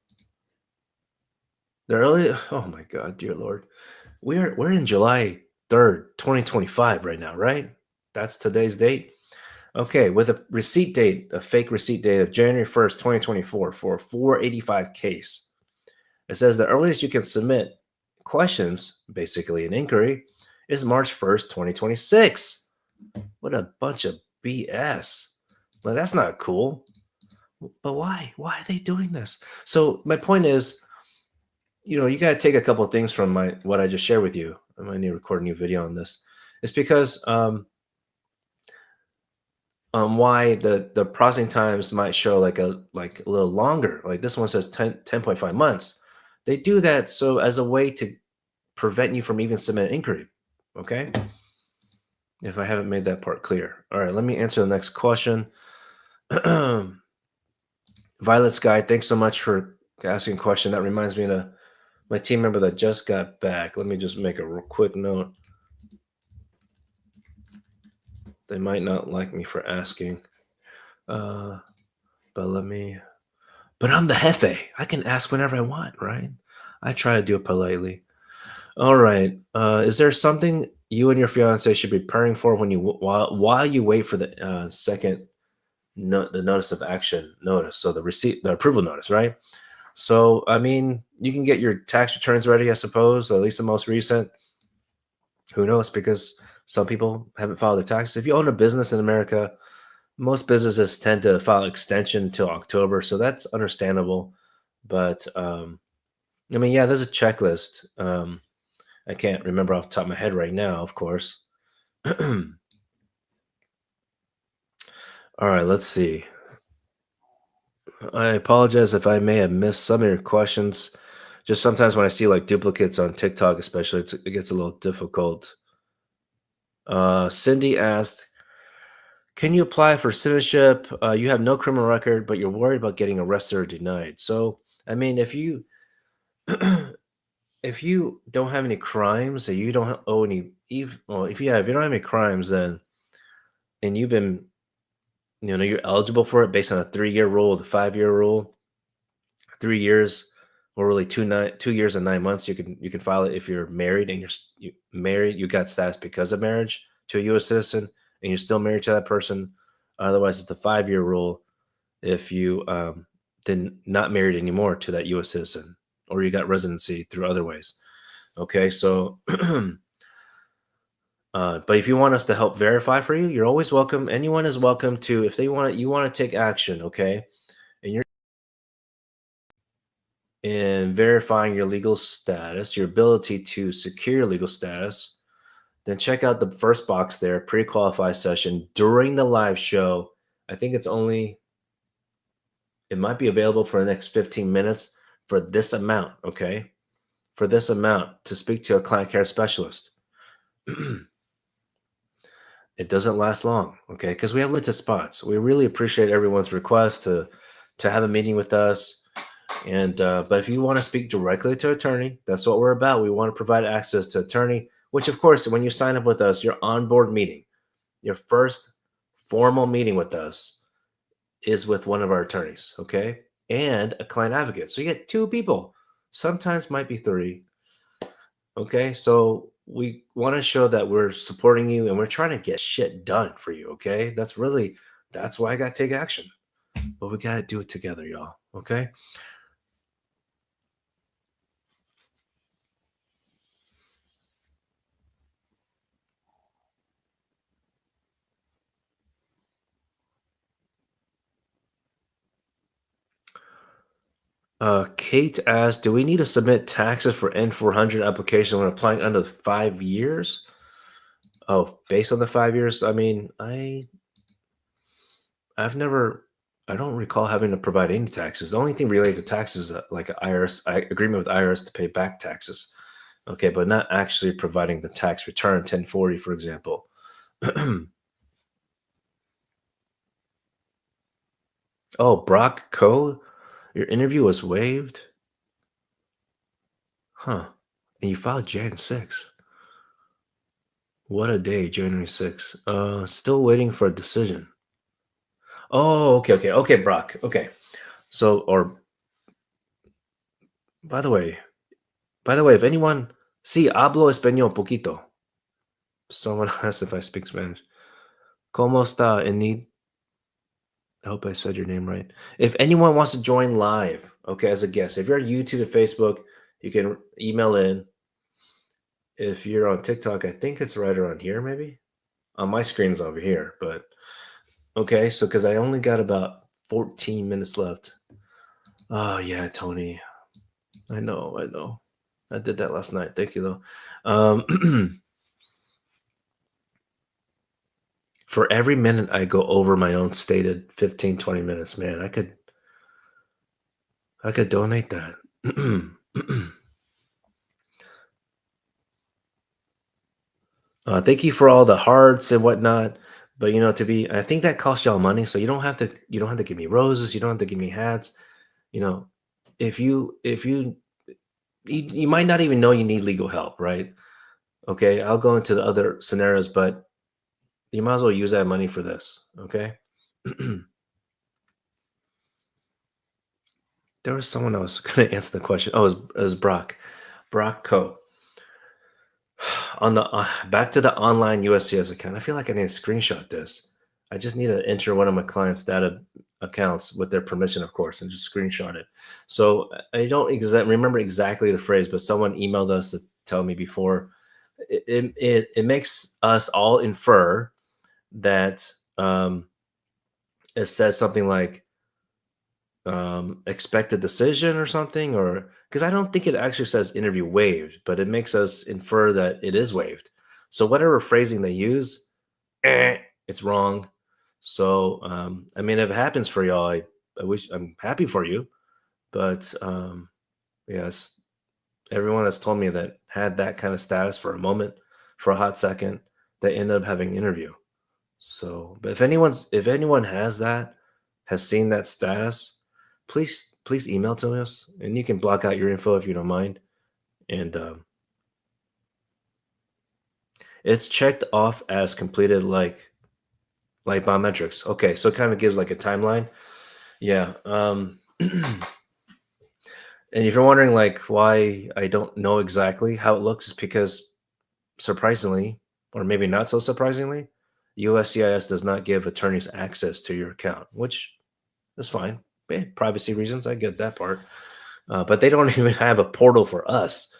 The early, oh my God, dear Lord. We're in July 3rd, 2025 right now, right? That's today's date. Okay, with a receipt date, a fake receipt date of January 1st, 2024 for a 485 case. It says the earliest you can submit questions, basically an inquiry, is March 1st, 2026. What a bunch of BS. Well, that's not cool. But why? Why are they doing this? So my point is, you got to take a couple of things from what I just shared with you. I might need to record a new video on this. It's because why the processing times might show like a little longer. Like this one says 10.5 months. They do that so as a way to prevent you from even submitting inquiry. Okay. If I haven't made that part clear. All right, let me answer the next question. Violet Sky, thanks so much for asking a question. That reminds me of my team member that just got back. Let me just make a real quick note. They might not like me for asking. But I'm the jefe. I can ask whenever I want, right? I try to do it politely. All right. Is there something you and your fiance should be preparing for when while you wait for the second the notice of action notice? So the approval notice, right? So I mean, you can get your tax returns ready, I suppose, at least the most recent. Who knows? Because some people haven't filed their taxes. If you own a business in America, most businesses tend to file extension until October, so that's understandable. But I mean, yeah, there's a checklist. I can't remember off the top of my head right now, of course. All right, let's see. I apologize if I may have missed some of your questions. Just sometimes when I see like duplicates on TikTok, especially, it gets a little difficult. Cindy asked, can you apply for citizenship? You have no criminal record, but you're worried about getting arrested or denied. So, I mean, if you if you don't have any crimes, and you don't owe any, if you don't have any crimes, then and you've been, you're eligible for it based on a 3-year rule, the 5-year rule. 3 years, or really 2 years and 9 months, you can file it if you're married and you married, you got status because of marriage to a U.S. citizen, and you're still married to that person. Otherwise, it's the 5-year rule if you then not married anymore to that U.S. citizen, or you got residency through other ways. Okay, so but if you want us to help verify for you, you're always welcome. Anyone is welcome to, if they want you want to take action, okay, and you're in verifying your legal status, your ability to secure your legal status, then check out the first box there, pre-qualify session during the live show. I think it might be available for the next 15 minutes for this amount, okay? For this amount to speak to a client care specialist. It doesn't last long, okay? Because we have limited spots. We really appreciate everyone's request to have a meeting with us. And but if you want to speak directly to attorney, that's what we're about. We want to provide access to attorney which of course, when you sign up with us, your onboard meeting, your first formal meeting with us is with one of our attorneys, okay? And a client advocate. So you get two people, sometimes might be three, okay? So we want to show that we're supporting you and we're trying to get shit done for you, okay? That's why I got to take action. But we got to do it together, y'all, okay? Kate asked, do we need to submit taxes for N400 application when applying under 5 years? Oh, based on the 5 years? I mean, I've never, I don't recall having to provide any taxes. The only thing related to taxes is like an IRS agreement with IRS to pay back taxes. Okay, but not actually providing the tax return 1040, for example. Oh, Brock Coe, your interview was waived? Huh. And you filed Jan 6. What a day, January 6th. Still waiting for a decision. Oh, okay, Brock. Okay. So, or by the way, if anyone, sí, hablo español poquito. Someone asked if I speak Spanish. ¿Cómo está, Enid? I hope I said your name right. If anyone wants to join live, okay, as a guest, if you're on YouTube and Facebook, you can email in. If you're on TikTok, I think it's right around here, maybe. On my screen's over here, but okay. So, because I only got about 14 minutes left. Oh yeah, Tony. I know. I did that last night. Thank you, though. For every minute I go over my own stated 15, 20 minutes, man, I could donate that. Thank you for all the hearts and whatnot. But I think that costs y'all money, so you don't have to give me roses, you don't have to give me hats. You know, if you might not even know you need legal help, right? Okay, I'll go into the other scenarios, but you might as well use that money for this. Okay. There was someone else going to answer the question. Oh, it was Brock Co. On the back to the online USCIS account. I feel like I need to screenshot this. I just need to enter one of my clients' data accounts with their permission, of course, and just screenshot it. So I don't remember exactly the phrase, but someone emailed us to tell me before. It makes us all infer that it says something like expect a decision or something, or because I don't think it actually says interview waived, but it makes us infer that it is waived. So whatever phrasing they use, it's wrong. So I mean, if it happens for y'all, I wish I'm happy for you, but yes, everyone that's told me that had that kind of status for a moment, for a hot second, they ended up having an interview. So, but if anyone has seen that status, please email to us, and you can block out your info if you don't mind. And it's checked off as completed, like biometrics. Okay, so it kind of gives like a timeline. Yeah. And if you're wondering like why I don't know exactly how it looks, is because surprisingly, or maybe not so surprisingly, USCIS does not give attorneys access to your account, which is fine. Privacy reasons, I get that part. But they don't even have a portal for us.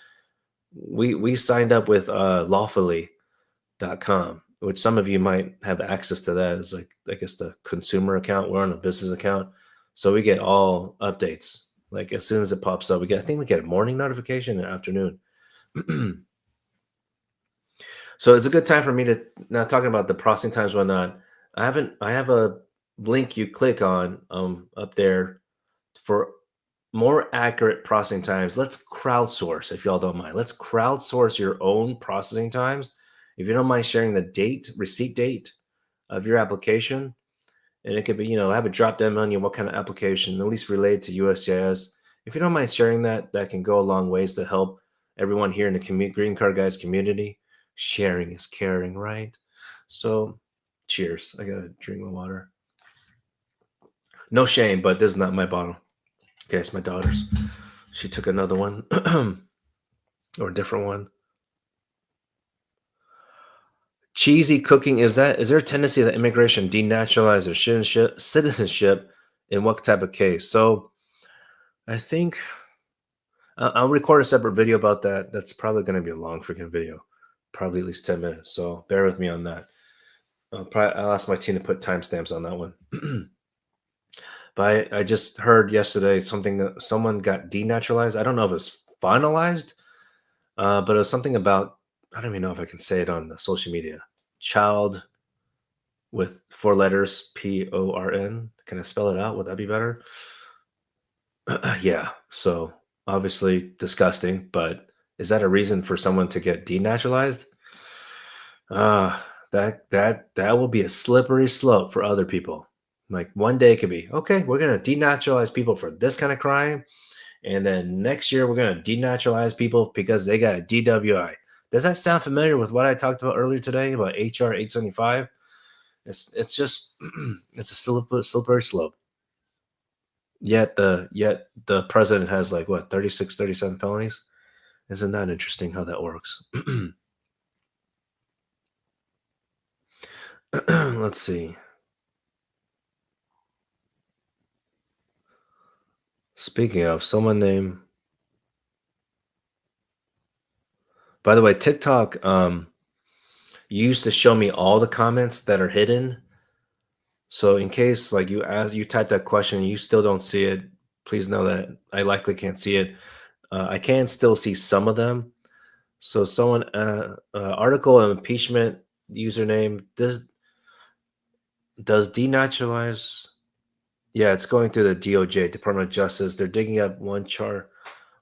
We signed up with lawfully.com, which some of you might have access to. That is like, I guess, the consumer account. We're on a business account, so we get all updates. Like as soon as it pops up, I think we get a morning notification and afternoon. So it's a good time for me to now talking about the processing times, whatnot. I have a link you click on up there for more accurate processing times. Let's crowdsource, if y'all don't mind. Let's crowdsource your own processing times. If you don't mind sharing the receipt date of your application, and it could be, have a drop down menu, what kind of application, at least related to USCIS. If you don't mind sharing that, that can go a long ways to help everyone here in the Green Card Guys community. Sharing is caring, right? So, cheers. I gotta drink my water. No shame, but this is not my bottle. Okay, it's my daughter's. She took another one or a different one. Cheesy cooking, is there a tendency that immigration denaturalize their citizenship in what type of case? So I think I'll record a separate video about that. That's probably going to be a long freaking video, probably at least 10 minutes. So bear with me on that. I'll ask my team to put timestamps on that one. But I just heard yesterday something that someone got denaturalized. I don't know if it's finalized, but it was something about, I don't even know if I can say it on the social media. Child with 4 letters, PORN. Can I spell it out? Would that be better? Yeah. So obviously disgusting, but is that a reason for someone to get denaturalized? That will be a slippery slope for other people. Like one day it could be, okay, we're gonna denaturalize people for this kind of crime, and then next year we're gonna denaturalize people because they got a DWI. Does that sound familiar with what I talked about earlier today about HR 875? It's just it's a slippery slope. Yet the president has like what 36, 37 felonies. Isn't that interesting how that works? Let's see. Speaking of someone named, by the way, TikTok used to show me all the comments that are hidden. So in case like you type that question and you still don't see it, please know that I likely can't see it. I can still see some of them. So someone article of impeachment username does denaturalize. Yeah, it's going through the DOJ, Department of Justice. They're digging up one charge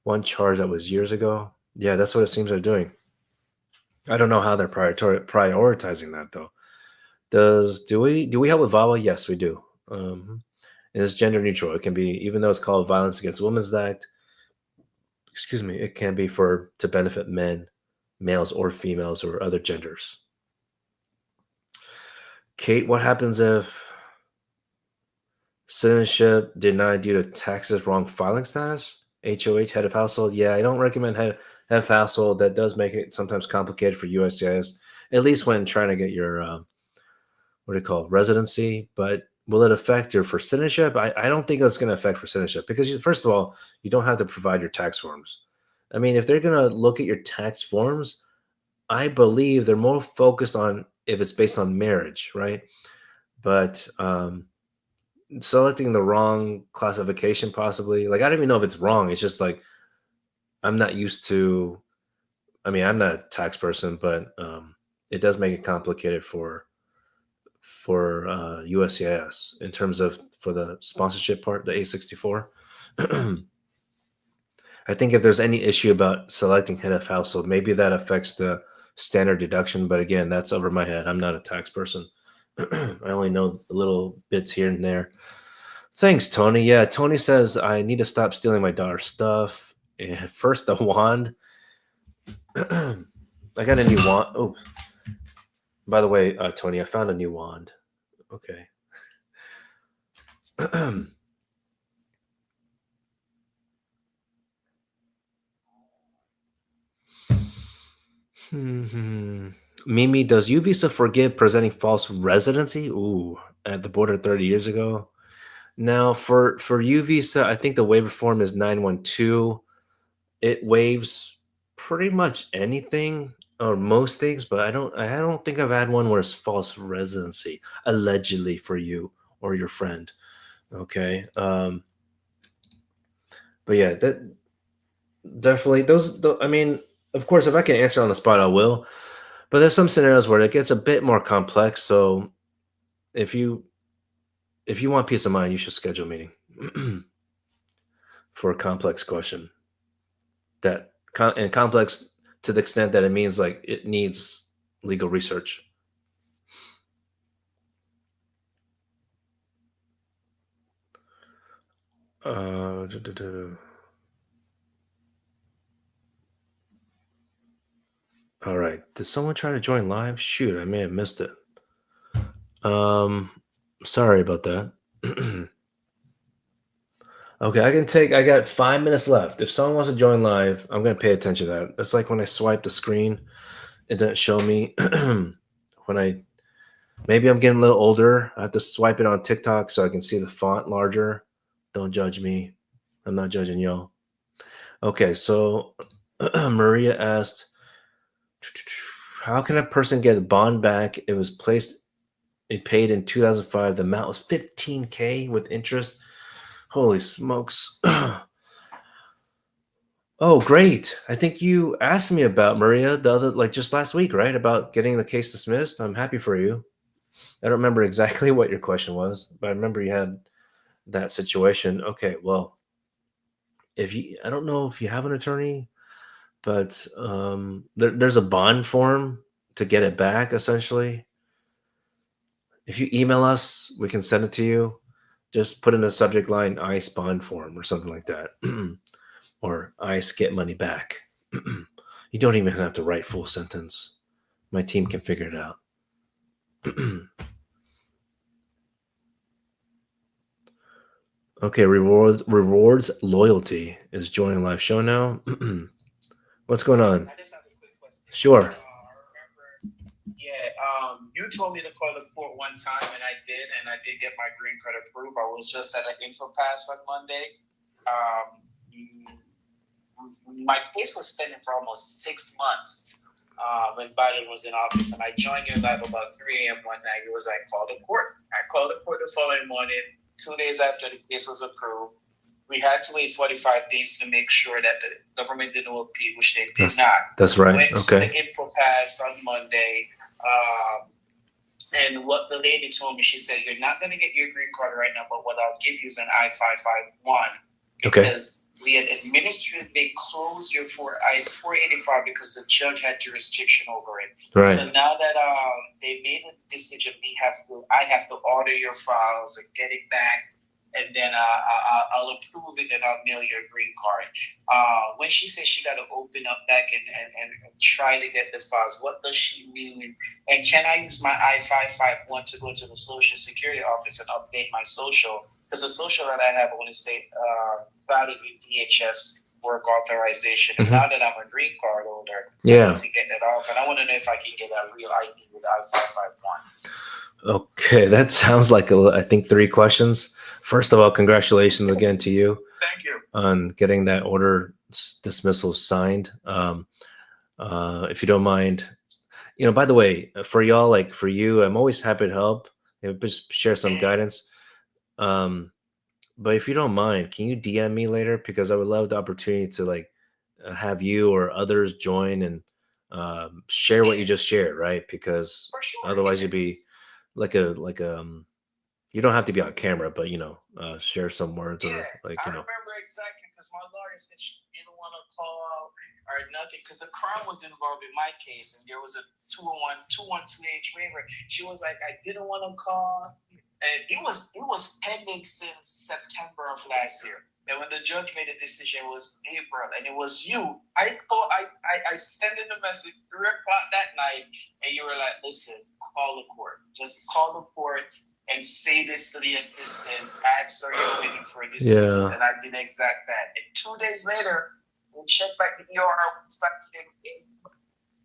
that was years ago. Yeah, that's what it seems they're doing. I don't know how they're prioritizing that though. Do we help with VAWA? Yes, we do. And it's gender neutral. It can be, even though it's called Violence Against Women's Act. Excuse me. It can be for to benefit men, males or females or other genders. Kate, what happens if citizenship denied due to taxes wrong filing status? HOH, head of household. Yeah, I don't recommend head of household. That does make it sometimes complicated for USCIS, at least when trying to get your what do you call it, residency. But will it affect your for citizenship? I don't think it's going to affect for citizenship because first of all, you don't have to provide your tax forms. I mean, if they're going to look at your tax forms, I believe they're more focused on if it's based on marriage, right? But selecting the wrong classification, possibly, like I don't even know if it's wrong. It's just like I'm not used to. I mean, I'm not a tax person, but it does make it complicated for USCIS in terms of for the sponsorship part, the A64. I think if there's any issue about selecting head of household, maybe that affects the standard deduction. But again, that's over my head. I'm not a tax person. I only know little bits here and there. Thanks, Tony. Yeah, Tony says I need to stop stealing my daughter's stuff. First, the wand. I got a new wand. Oh, by the way, Tony, I found a new wand. Okay. Mimi, does U visa forgive presenting false residency? Ooh, at the border 30 years ago. Now, for U visa, I think the waiver form is 912. It waives pretty much anything or most things, but I don't think I've had one where it's false residency allegedly for you or your friend. Okay. But yeah, that definitely I mean, of course, if I can answer on the spot, I will. But there's some scenarios where it gets a bit more complex. So if you if you want peace of mind, you should schedule a meeting for a complex question and complex to the extent that it means like it needs legal research. Duh, duh, duh. All right. Did someone try to join live? Shoot, I may have missed it. Sorry about that. Okay, I got 5 minutes left. If someone wants to join live, I'm gonna pay attention to that. It's like when I swipe the screen, it doesn't show me maybe I'm getting a little older. I have to swipe it on TikTok so I can see the font larger. Don't judge me. I'm not judging y'all. Okay, so Maria asked, how can a person get a bond back? It paid in 2005. The amount was $15K with interest. Holy smokes. Oh, great. I think you asked me about Maria just last week, right? About getting the case dismissed. I'm happy for you. I don't remember exactly what your question was, but I remember you had that situation. Okay, well, I don't know if you have an attorney, but there's a bond form to get it back, essentially. If you email us, we can send it to you. Just put in the subject line ICE bond form or something like that. Or ICE get money back. You don't even have to write full sentence. My team can figure it out. Okay, rewards loyalty is joining live show now. What's going on? I just have a quick question. Sure. You told me to call the court one time, and I did get my green card approved. I was just at an info pass on Monday. My case was pending for almost 6 months when Biden was in office, and I joined your live about 3 a.m. one night. It was I called the court. I called the court the following morning, 2 days after the case was approved. We had to wait 45 days to make sure that the government didn't appeal, which they did not. That's right. Went to the info pass on Monday. And what the lady told me, she said, you're not going to get your green card right now, but what I'll give you is an I-551. Because we had administratively closed your 485 because the judge had jurisdiction over it. Right. So now that they made a decision, I have to order your files and get it back. And then I'll approve it and I'll mail your green card. When she says she got to open up back and try to get the files, what does she mean? And can I use my I-551 to go to the Social Security office and update my social? Because the social that I have, I want to say valid with DHS work authorization. And now that I'm a green card holder, I need to get that off. And I want to know if I can get a real ID with I-551. Okay, that sounds like I think 3 questions. First of all, congratulations again to you. Thank you. On getting that order dismissal signed. If you don't mind, by the way, for y'all, like for you, I'm always happy to help. Just share some guidance. But if you don't mind, can you DM me later? Because I would love the opportunity to have you or others join and share what you just shared, right? Because otherwise you'd be you don't have to be on camera, but share some words or I remember exactly because my lawyer said she didn't want to call or nothing because the Crown was involved in my case and there was a 212H waiver. She was like, I didn't want to call, and it was pending since September of last year. And when the judge made a decision, it was April, and it was you. I sent in a message 3 o'clock that night, and you were like, listen, call the court. Just call the court and say this to the assistant. Ask, are you waiting for a decision? And I did exact that. And 2 days later, we checked back the ER,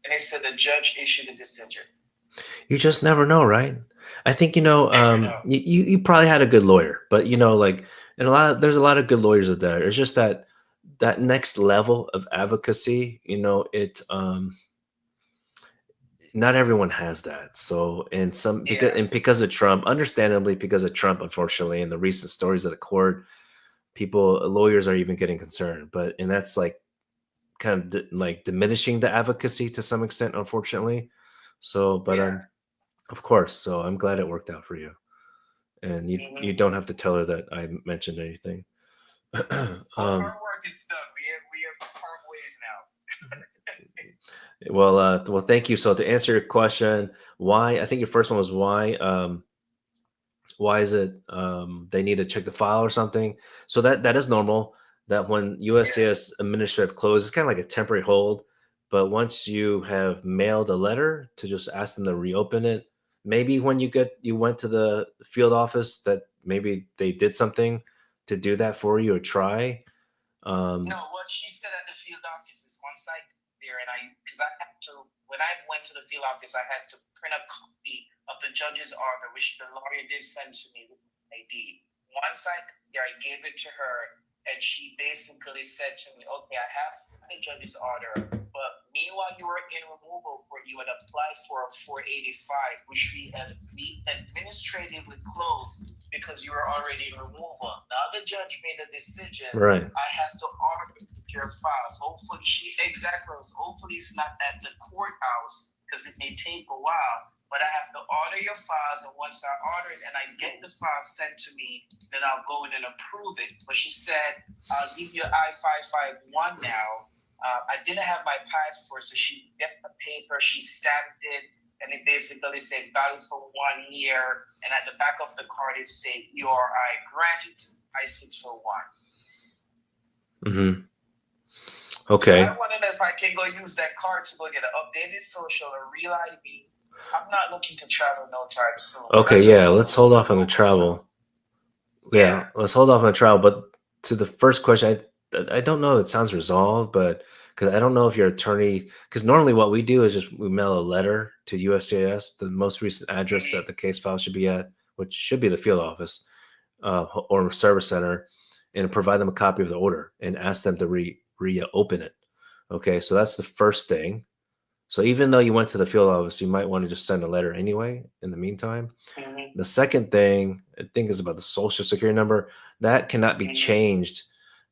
and they said the judge issued a decision. You just never know, right? I think you probably had a good lawyer, but and there's a lot of good lawyers out there. It's just that next level of advocacy, not everyone has that. So, because of Trump, understandably, because of Trump, unfortunately, and the recent stories of the court, lawyers are even getting concerned. And that's kind of diminishing the advocacy to some extent, unfortunately. So, but of course, so I'm glad it worked out for you. And you don't have to tell her that I mentioned anything. Our work is done. We have part ways now. Well, thank you. So to answer your question, why? I think your first one was why. Why is it they need to check the file or something? So that is normal. That when USCIS administrative close, it's kind of like a temporary hold. But once you have mailed a letter to just ask them to reopen it, maybe when you went to the field office that maybe they did something to do that for you or try. No, what she said at the field office is once I got there and because I had to, when I went to the field office, I had to print a copy of the judge's order, which the lawyer did send to me with ID. Once I got there, I gave it to her, and she basically said to me, okay, I have the judge's order, but meanwhile you were in removal court, you had applied for a 485, which we administratively closed because you were already in removal. Now the judge made a decision. Right. I have to order your files. Hopefully it's not at the courthouse because it may take a while. But I have to order your files, and once I order it and I get the file sent to me, then I'll go in and approve it. But she said, I'll give you I-551 now. I didn't have my passport, so she got the paper, she stamped it, and it basically said valid for 1 year. And at the back of the card, it said URI grant I-601. Mm-hmm. Okay. So I wanted if I can go use that card to go get an updated social or real ID. I'm not looking to travel no time soon. Okay, yeah, let's hold off on the travel. Yeah, let's hold off on the travel. But to the first question, I don't know if it sounds resolved, but because I don't know if your attorney, because normally what we do is just we mail a letter to USCIS, the most recent address that the case file should be at, which should be the field office or service center, and provide them a copy of the order and ask them to reopen it. Okay, so that's the first thing. So even though you went to the field office, you might want to just send a letter anyway in the meantime. Mm-hmm. The second thing I think is about the social security number. That cannot be changed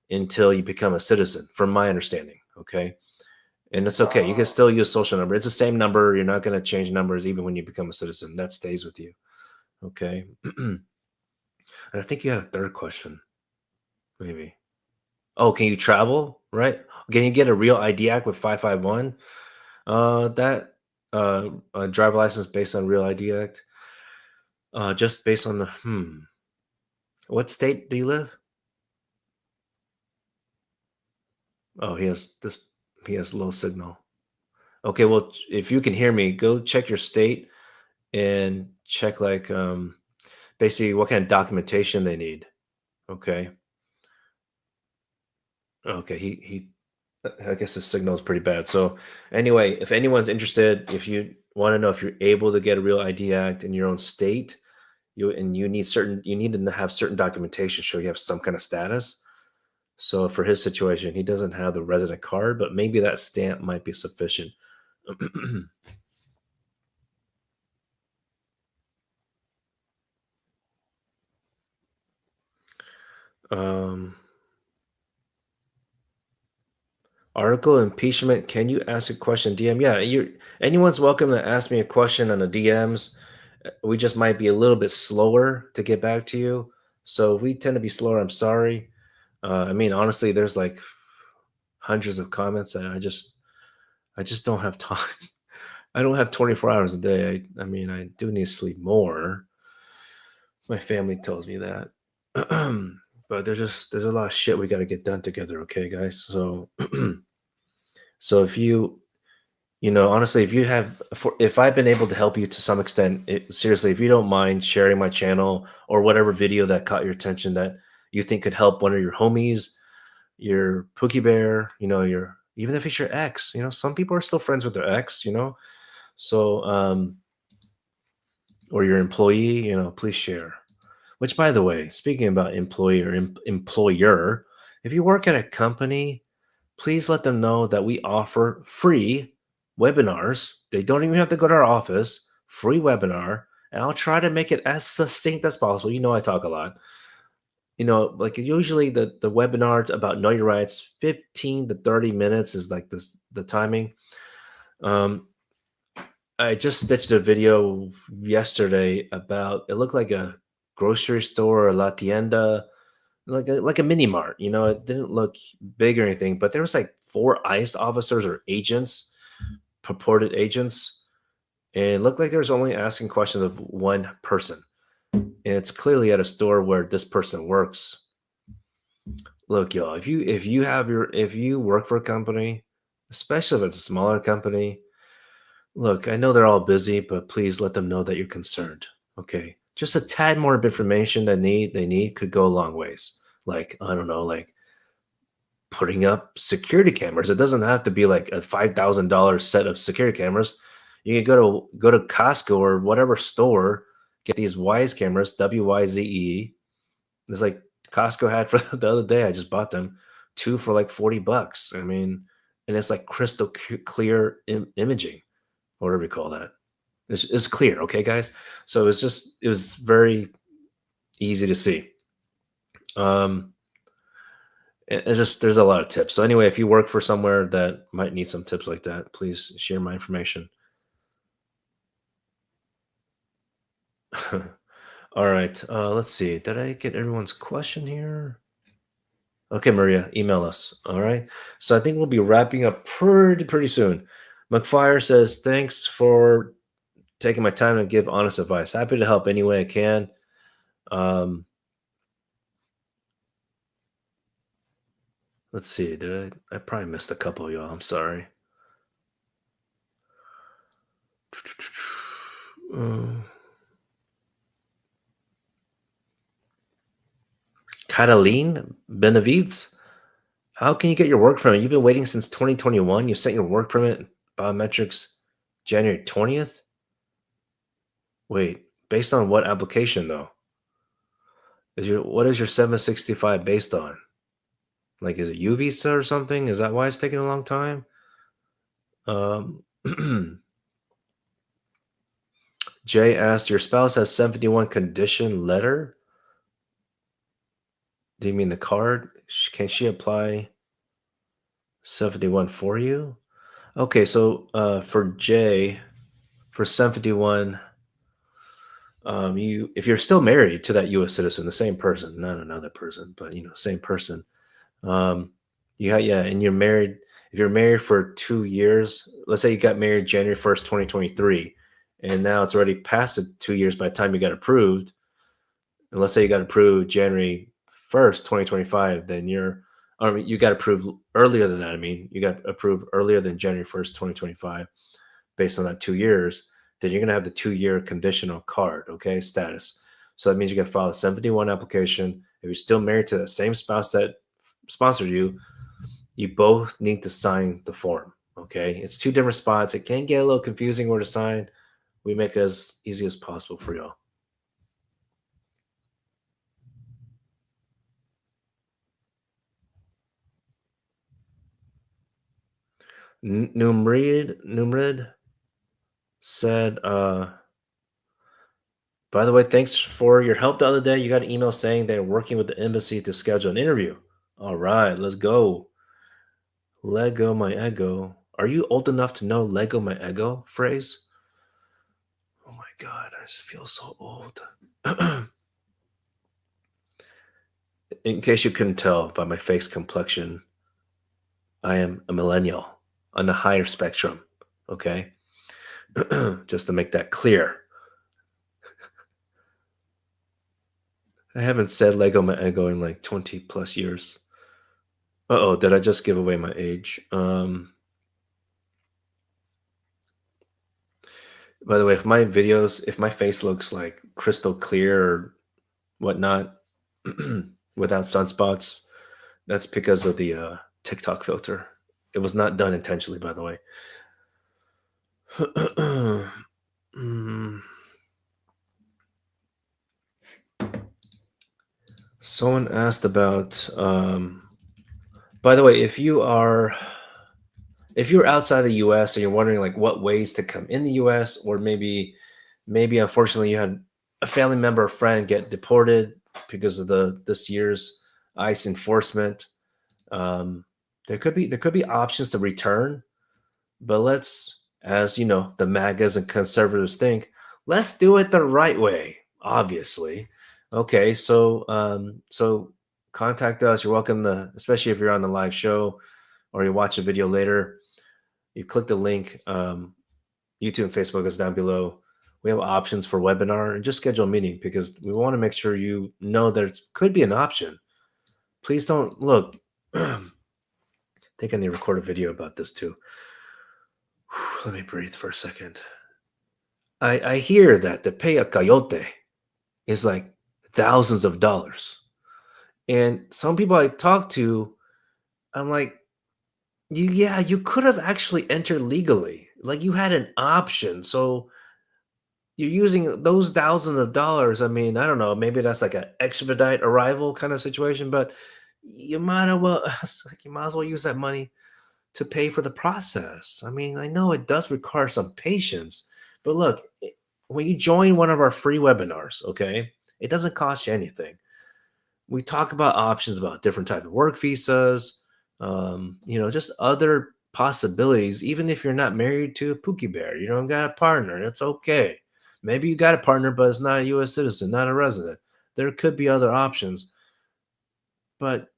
until you become a citizen, from my understanding. Okay. And it's okay. You can still use social number. It's the same number. You're not going to change numbers even when you become a citizen. That stays with you. Okay. And I think you had a third question. Maybe. Oh, can you travel? Right. Can you get a real ID act with 551? That a driver license based on Real ID Act. Just based on the What state do you live? Oh, he has low signal. Okay, well, if you can hear me, go check your state and check like basically what kind of documentation they need. Okay. Okay, he I guess his signal is pretty bad. So anyway, if anyone's interested, if you want to know if you're able to get a Real ID Act in your own state, you need to have certain documentation show you have some kind of status. So for his situation, he doesn't have the resident card, but maybe that stamp might be sufficient. Article impeachment. Can you ask a question? DM. Yeah, anyone's welcome to ask me a question on the DMs. We just might be a little bit slower to get back to you. So if we tend to be slower, I'm sorry. I mean, honestly, there's like hundreds of comments, and I just don't have time. I don't have 24 hours a day. I mean, I do need to sleep more. My family tells me that. But there's a lot of shit we got to get done together, okay, guys? So so if honestly, if I've been able to help you to some extent, seriously, if you don't mind sharing my channel or whatever video that caught your attention that you think could help one of your homies, your Pookie Bear, even if it's your ex, some people are still friends with their ex, so or your employee, please share. Which, by the way, speaking about employee or employer, if you work at a company, please let them know that we offer free webinars. They don't even have to go to our office. Free webinar, and I'll try to make it as succinct as possible. I talk a lot. Like usually the webinar about Know Your Rights, 15 to 30 minutes is like the timing. I just stitched a video yesterday about, it looked like a grocery store or La Tienda, like a mini mart. It didn't look big or anything, but there was like 4 ICE officers or agents, purported agents, and it looked like there was only asking questions of one person. And it's clearly at a store where this person works. Look, y'all, if you work for a company, especially if it's a smaller company. Look, I know they're all busy, but please let them know that you're concerned. Okay, just a tad more of information they need could go a long ways. Like, I don't know, like putting up security cameras. It doesn't have to be like a $5,000 set of security cameras. You can go to Costco or whatever store, get these Wise cameras, WYZE. It's like Costco had for the other day. I just bought them, two for like $40. I mean, and it's like crystal clear imaging, whatever you call that. It's clear, okay, guys. So it was very easy to see. Um, it's just there's a lot of tips. So anyway, if you work for somewhere that might need some tips like that, please share my information. All right. Let's see. Did I get everyone's question here? Okay, Maria, email us. All right. So I think we'll be wrapping up pretty soon. McFire says, thanks for taking my time to give honest advice. Happy to help any way I can. Um, let's see. I probably missed a couple of y'all. I'm sorry. Cataline Benavides, how can you get your work permit? You've been waiting since 2021. You sent your work permit biometrics January 20th. Wait, based on what application though? What is your 765 based on? Like, is it U visa or something? Is that why it's taking a long time? Um, Jay asked, your spouse has 71 condition letter. Do you mean the card? Can she apply 71 for you? Okay, so for Jay, for 71, if you're still married to that U.S. citizen, the same person, not another person, but same person. Yeah, and you're married. If you're married for 2 years, let's say you got married January 1st, 2023, and now it's already past the 2 years by the time you got approved. And let's say you got approved January 1st, 2025, then you got approved earlier than that. I mean, you got approved earlier than January 1st, 2025, based on that 2 years. Then you're gonna have the 2-year conditional card, okay, status. So that means you got to file a 71 application. If you're still married to the same spouse that sponsored you, you both need to sign the form. Okay, it's two different spots. It can get a little confusing where to sign. We make it as easy as possible for y'all. Numrid said, by the way, thanks for your help the other day. You got an email saying they're working with the embassy to schedule an interview. All right, let's go. Lego my ego. Are you old enough to know Lego my ego phrase? Oh my God, I just feel so old. In case you couldn't tell by my face complexion, I am a millennial on the higher spectrum. Okay. Just to make that clear. I haven't said Lego my ego in like 20 plus years. Uh-oh, did I just give away my age? By the way, if my face looks like crystal clear or whatnot, without sunspots, that's because of the TikTok filter. It was not done intentionally, by the way. Someone asked about, by the way, if you're outside the US and you're wondering like what ways to come in the US, or maybe unfortunately you had a family member or friend get deported because of this year's ICE enforcement, there could be options to return, but as you know, the MAGAs and conservatives think, let's do it the right way, obviously. Okay, so contact us. You're welcome to, especially if you're on the live show or you watch a video later. You click the link. YouTube and Facebook is down below. We have options for webinar, and just schedule a meeting because we want to make sure you know there could be an option. Please don't look. think I need to record a video about this too. Let me breathe for a second. I hear that to pay a coyote is like thousands of dollars. And some people I talk to, I'm like, yeah, you could have actually entered legally. Like you had an option. So you're using those thousands of dollars. I mean, I don't know, maybe that's like an expedite arrival kind of situation, but you might as well you might as well use that money to pay for the process. I mean, I know it does require some patience, but look, when you join one of our free webinars, okay, it doesn't cost you anything. We talk about options about different type of work visas, just other possibilities. Even if you're not married to a Pookie Bear, you don't got a partner, it's okay. Maybe you got a partner, but it's not a U.S. citizen, not a resident. There could be other options, but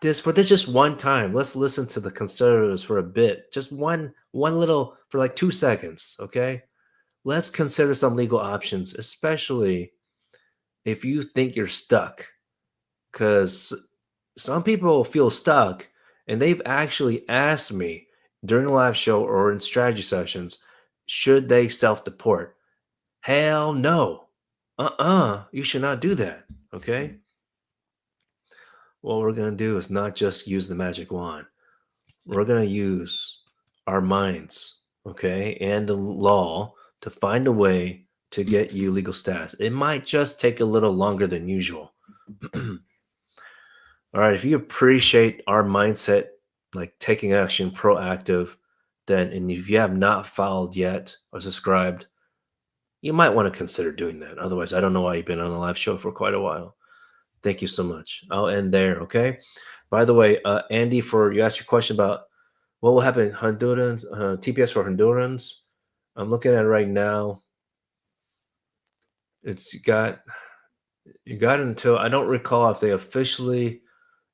this just one time, let's listen to the conservatives for a bit. Just one little for like 2 seconds, okay? Let's consider some legal options, especially if you think you're stuck. Cuz some people feel stuck and they've actually asked me during the live show or in strategy sessions, should they self-deport? Hell no. You should not do that, okay? What we're going to do is not just use the magic wand. We're going to use our minds, okay, and the law to find a way to get you legal status. It might just take a little longer than usual. All right, if you appreciate our mindset, like taking action, proactive, then, and if you have not followed yet or subscribed, you might want to consider doing that. Otherwise, I don't know why you've been on a live show for quite a while. Thank you so much. I'll end there, okay? By the way, Andy, you asked your question about what will happen in Hondurans, TPS for Hondurans. I'm looking at it right now. You got until, I don't recall if they officially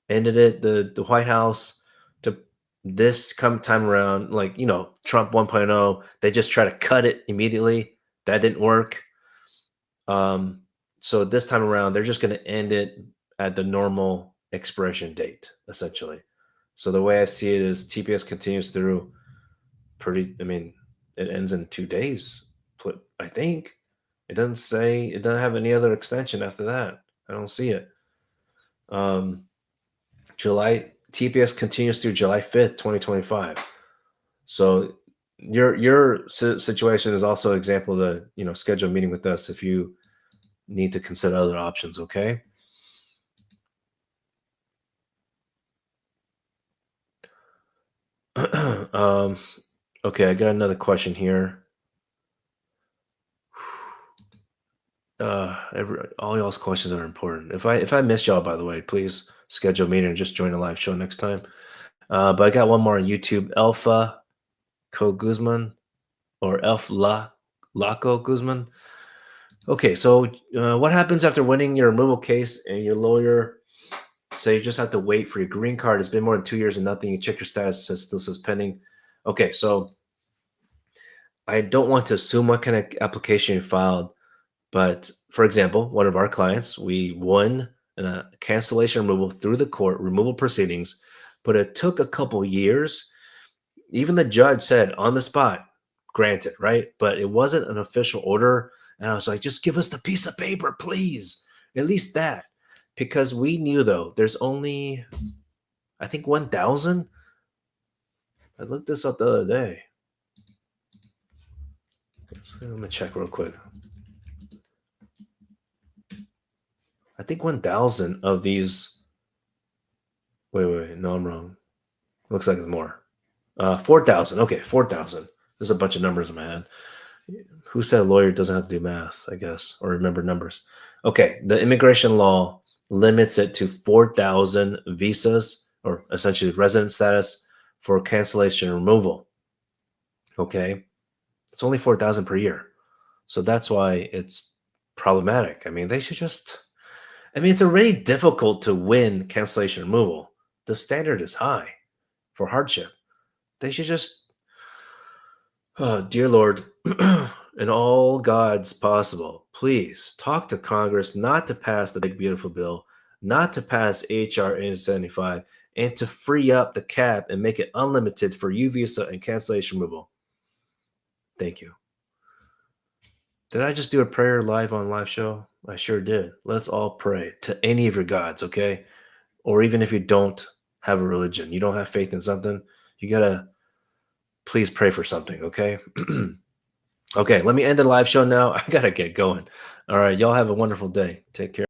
ended it, the White House, to this time around, like, Trump 1.0, they just try to cut it immediately. That didn't work. So this time around, they're just going to end it at the normal expiration date, essentially. So the way I see it is TPS continues through it ends in 2 days. I think it doesn't have any other extension after that. I don't see it. July TPS continues through July 5th, 2025. So your situation is also an example of the, schedule a meeting with us if you need to consider other options, okay? Okay, I got another question here. All y'all's questions are important. If I missed y'all, by the way, please schedule a meeting and just join a live show next time. But I got one more on YouTube. Alpha Co Guzman or Elf Laco Guzman. Okay, so what happens after winning your removal case and your lawyer say you just have to wait for your green card? It's been more than 2 years and nothing. You check your status, still says pending. Okay, so I don't want to assume what kind of application you filed, but for example, one of our clients, we won a cancellation removal through the court removal proceedings, but it took a couple years. Even the judge said on the spot, granted, right? But it wasn't an official order. And I was like, just give us the piece of paper, please. At least that. Because we knew, though, there's only, I think, 1,000. I looked this up the other day. Let me check real quick. I think 1,000 of these. Wait. No, I'm wrong. Looks like it's more. 4,000. Okay, 4,000. There's a bunch of numbers in my head. Who said a lawyer doesn't have to do math, I guess, or remember numbers? Okay, the immigration law limits it to 4,000 visas, or essentially resident status, for cancellation removal. Okay, it's only 4,000 per year. So that's why it's problematic. I mean, they should it's already difficult to win cancellation removal. The standard is high for hardship. They should just, oh, dear Lord, in all gods possible, please talk to Congress not to pass the big beautiful bill, not to pass HR 875, and to free up the cap and make it unlimited for U visa and cancellation removal. Thank you. Did I just do a prayer live on live show? I sure did. Let's all pray to any of your gods, okay? Or even if you don't have a religion, you don't have faith in something, you gotta please pray for something, okay? Okay, let me end the live show now. I gotta get going. All right, y'all have a wonderful day. Take care.